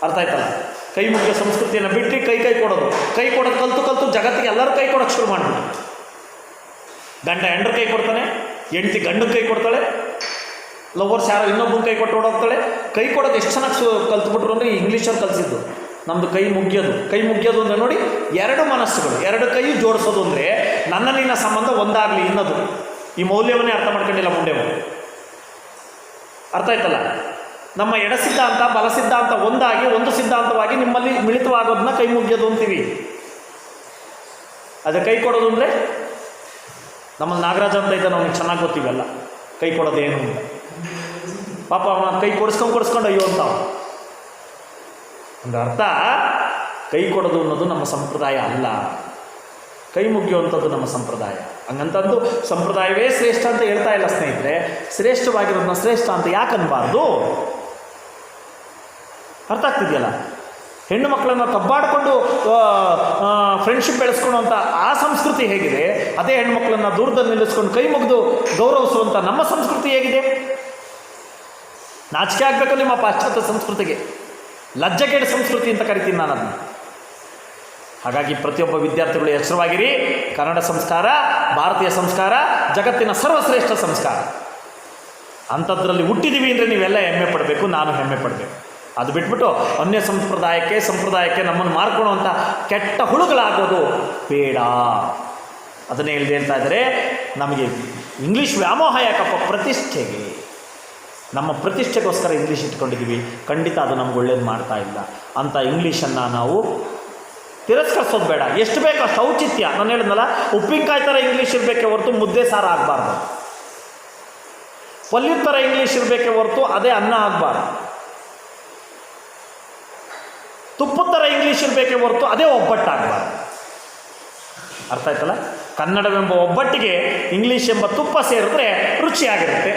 ಅರ್ಥ ಆಯ್ತಲ್ಲ? ಕೈ ಮುಗಿಯೋ ಸಂಸ್ಕೃತಿಯನ್ನು ಬಿಟ್ಟು ಕೈ ಕೊಡೋದು ಕಲ್ತು ಜಗತ್ತಿಗೆ ಎಲ್ಲರೂ ಕೈ ಕೊಡೋಕ್ಕೆ ಶುರು ಮಾಡಿಬಿಟ್ಟು. ಗಂಡ ಹೆಂಡ್ರ ಕೈ ಕೊಡ್ತಾನೆ, ಹೆಂಡತಿ ಗಂಡನ ಕೈ ಕೊಡ್ತಾಳೆ, ಲವರ್ಸ್ ಯಾರೋ ಇನ್ನೊಬ್ಬನ ಕೈ ಕೊಟ್ಟು ಓಡೋಗ್ತಾಳೆ. ಕೈ ಕೊಡೋದು ಎಷ್ಟು ಚೆನ್ನಾಗಿ ಕಲ್ತ್ಬಿಟ್ರು ಅಂದರೆ ಇಂಗ್ಲೀಷಲ್ಲಿ ಕಲಿಸಿದ್ದು. ನಮ್ಮದು ಕೈ ಮುಗಿಯೋದು ಅಂದರೆ ನೋಡಿ, ಎರಡು ಮನಸ್ಸುಗಳು, ಎರಡು ಕೈ ಜೋಡಿಸೋದು ಅಂದರೆ ನನ್ನ ನಿನ್ನ ಸಂಬಂಧ ಒಂದಾಗಲಿ ಇನ್ನೋದು. ಈ ಮೌಲ್ಯವನ್ನೇ ಅರ್ಥ ಮಾಡ್ಕೊಂಡಿಲ್ಲ ಮುಂಡೆವು. ಅರ್ಥ ಆಯ್ತಲ್ಲ? ನಮ್ಮ ಎಡ ಸಿದ್ಧಾಂತ ಬಲ ಸಿದ್ಧಾಂತ ಒಂದಾಗಿ ಒಂದು ಸಿದ್ಧಾಂತವಾಗಿ ನಿಮ್ಮಲ್ಲಿ ಮಿಳಿತವಾಗೋದನ್ನ ಕೈ ಮುಗಿಯೋದು ಅಂತೀವಿ. ಅದೇ ಕೈ ಕೊಡೋದು ಅಂದರೆ ನಮ್ಮಲ್ಲಿ ನಾಗರಾಜ ಅಂತ ಇದ್ದ ನಮಗೆ ಚೆನ್ನಾಗಿ ಗೊತ್ತಿವೆಲ್ಲ. ಕೈ ಕೊಡೋದೇನು ಅಂತ ಪಾಪ ಅವನ ಕೈ ಕೊಡಿಸ್ಕೊಂಡು ಅಯ್ಯೋ ಅಂತ. ಒಂದು ಅರ್ಥ, ಕೈ ಕೊಡೋದು ಅನ್ನೋದು ನಮ್ಮ ಸಂಪ್ರದಾಯ ಅಲ್ಲ, ಕೈ ಮುಗಿಯುವಂಥದ್ದು ನಮ್ಮ ಸಂಪ್ರದಾಯ. ಹಂಗಂತಂದು ಸಂಪ್ರದಾಯವೇ ಶ್ರೇಷ್ಠ ಅಂತ ಹೇಳ್ತಾ ಇಲ್ಲ ಸ್ನೇಹಿತರೆ. ಶ್ರೇಷ್ಠವಾಗಿರೋದನ್ನ ಶ್ರೇಷ್ಠ ಅಂತ ಯಾಕೆ ಅನ್ಬಾರ್ದು? ಅರ್ಥ ಆಗ್ತಿದೆಯಲ್ಲ? ಹೆಣ್ಣು ಮಕ್ಕಳನ್ನು ಕಬ್ಬಾಡಿಕೊಂಡು ಫ್ರೆಂಡ್ಶಿಪ್ ಬೆಳೆಸ್ಕೊಳ್ಳುವಂಥ ಆ ಸಂಸ್ಕೃತಿ ಹೇಗಿದೆ, ಅದೇ ಹೆಣ್ಮಕ್ಳನ್ನು ದೂರದಲ್ಲಿ ನಿಲ್ಲಿಸ್ಕೊಂಡು ಕೈ ಮುಗಿದು ಗೌರವಿಸುವಂಥ ನಮ್ಮ ಸಂಸ್ಕೃತಿ ಹೇಗಿದೆ? ನಾಚಿಕೆ ಆಗಬೇಕು ನಿಮ್ಮ ಪಾಶ್ಚಾತ್ಯ ಸಂಸ್ಕೃತಿಗೆ. ಲಜ್ಜೆಗೇಡ ಸಂಸ್ಕೃತಿ ಅಂತ ಕರಿತೀನಿ ನಾನು ಅದನ್ನು. ಹಾಗಾಗಿ ಪ್ರತಿಯೊಬ್ಬ ವಿದ್ಯಾರ್ಥಿಗಳು ಎಚ್ಚರವಾಗಿರಿ. ಕನ್ನಡ ಸಂಸ್ಕಾರ, ಭಾರತೀಯ ಸಂಸ್ಕಾರ ಜಗತ್ತಿನ ಸರ್ವಶ್ರೇಷ್ಠ ಸಂಸ್ಕಾರ. ಅಂಥದ್ರಲ್ಲಿ ಹುಟ್ಟಿದ್ದೀವಿ ಅಂದರೆ ನೀವೆಲ್ಲ ಹೆಮ್ಮೆ ಪಡಬೇಕು, ನಾನು ಹೆಮ್ಮೆ ಪಡಬೇಕು. ಅದು ಬಿಟ್ಬಿಟ್ಟು ಅನ್ಯ ಸಂಪ್ರದಾಯಕ್ಕೆ ನಮ್ಮನ್ನು ಮಾರ್ಕೊಳ್ಳುವಂಥ ಕೆಟ್ಟ ಹುಳುಗಳಾಗೋದು ಬೇಡ. ಅದನ್ನೇ ಹೇಳ್ತಾ ಇದ್ದಾರೆ, ನಮಗೆ ಇಂಗ್ಲೀಷ್ ವ್ಯಾಮೋಹ ಯಾಕಪ್ಪ? ಪ್ರತಿಷ್ಠೆಗೆ, ನಮ್ಮ ಪ್ರತಿಷ್ಠೆಗೋಸ್ಕರ ಇಂಗ್ಲೀಷ್ ಇಟ್ಕೊಂಡಿದ್ದೀವಿ. ಖಂಡಿತ ಅದು ನಮ್ಗೆ ಒಳ್ಳೇದು ಮಾಡ್ತಾ ಇಲ್ಲ. ಅಂಥ ಇಂಗ್ಲೀಷನ್ನು ನಾವು ತಿರಸ್ಕರಿಸೋದು ಬೇಡ. ಎಷ್ಟು ಬೇಕೋ ಅಷ್ಟು ಔಚಿತ್ಯ. ನಾನು ಹೇಳಿದ್ನಲ್ಲ, ಉಪ್ಪಿನಕಾಯಿ ಥರ ಇಂಗ್ಲೀಷ್ ಇರಬೇಕೆ ಹೊರತು ಮುದ್ದೆ ಸಾರು ಆಗಬಾರ್ದು. ಪಲ್ಯದ ಥರ ಇಂಗ್ಲೀಷ್ ಇರಬೇಕೆ ಹೊರತು ಅದೇ ಅನ್ನ ಆಗಬಾರ್ದು. ತುಪ್ಪದ ಥರ ಇಂಗ್ಲೀಷ್ ಇರಬೇಕೆ ಹೊರತು ಅದೇ ಒಬ್ಬಟ್ಟಾಗಬಾರ್ದು. ಅರ್ಥ ಆಯ್ತಲ್ಲ? ಕನ್ನಡವೆಂಬ ಒಬ್ಬಟ್ಟಿಗೆ ಇಂಗ್ಲೀಷ್ ಎಂಬ ತುಪ್ಪ ಸೇರಿದ್ರೆ ರುಚಿಯಾಗಿರುತ್ತೆ.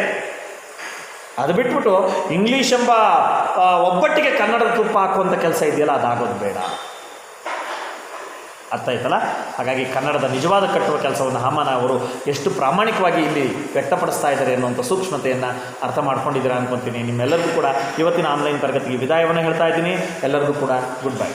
ಅದು ಬಿಟ್ಬಿಟ್ಟು ಇಂಗ್ಲೀಷ್ ಎಂಬ ಒಬ್ಬಟ್ಟಿಗೆ ಕನ್ನಡದ ತುಪ್ಪ ಹಾಕುವಂಥ ಕೆಲಸ ಇದೆಯಲ್ಲ, ಅದಾಗೋದು ಬೇಡ. ಅರ್ಥ ಆಯ್ತಲ್ಲ? ಹಾಗಾಗಿ ಕನ್ನಡದ ನಿಜವಾದ ಕಟ್ಟುವ ಕೆಲಸವನ್ನು ಹಾಮಾನ ಅವರು ಎಷ್ಟು ಪ್ರಾಮಾಣಿಕವಾಗಿ ಇಲ್ಲಿ ವ್ಯಕ್ತಪಡಿಸ್ತಾ ಇದ್ದಾರೆ ಅನ್ನುವಂಥ ಸೂಕ್ಷ್ಮತೆಯನ್ನು ಅರ್ಥ ಮಾಡ್ಕೊಂಡಿದ್ದೀರಾ ಅನ್ಕೊತೀನಿ. ನಿಮ್ಮೆಲ್ಲರಿಗೂ ಕೂಡ ಇವತ್ತಿನ ಆನ್ಲೈನ್ ತರಗತಿಗೆ ವಿದಾಯವನ್ನು ಹೇಳ್ತಾ ಇದ್ದೀನಿ. ಎಲ್ಲರಿಗೂ ಕೂಡ ಗುಡ್ ಬೈ.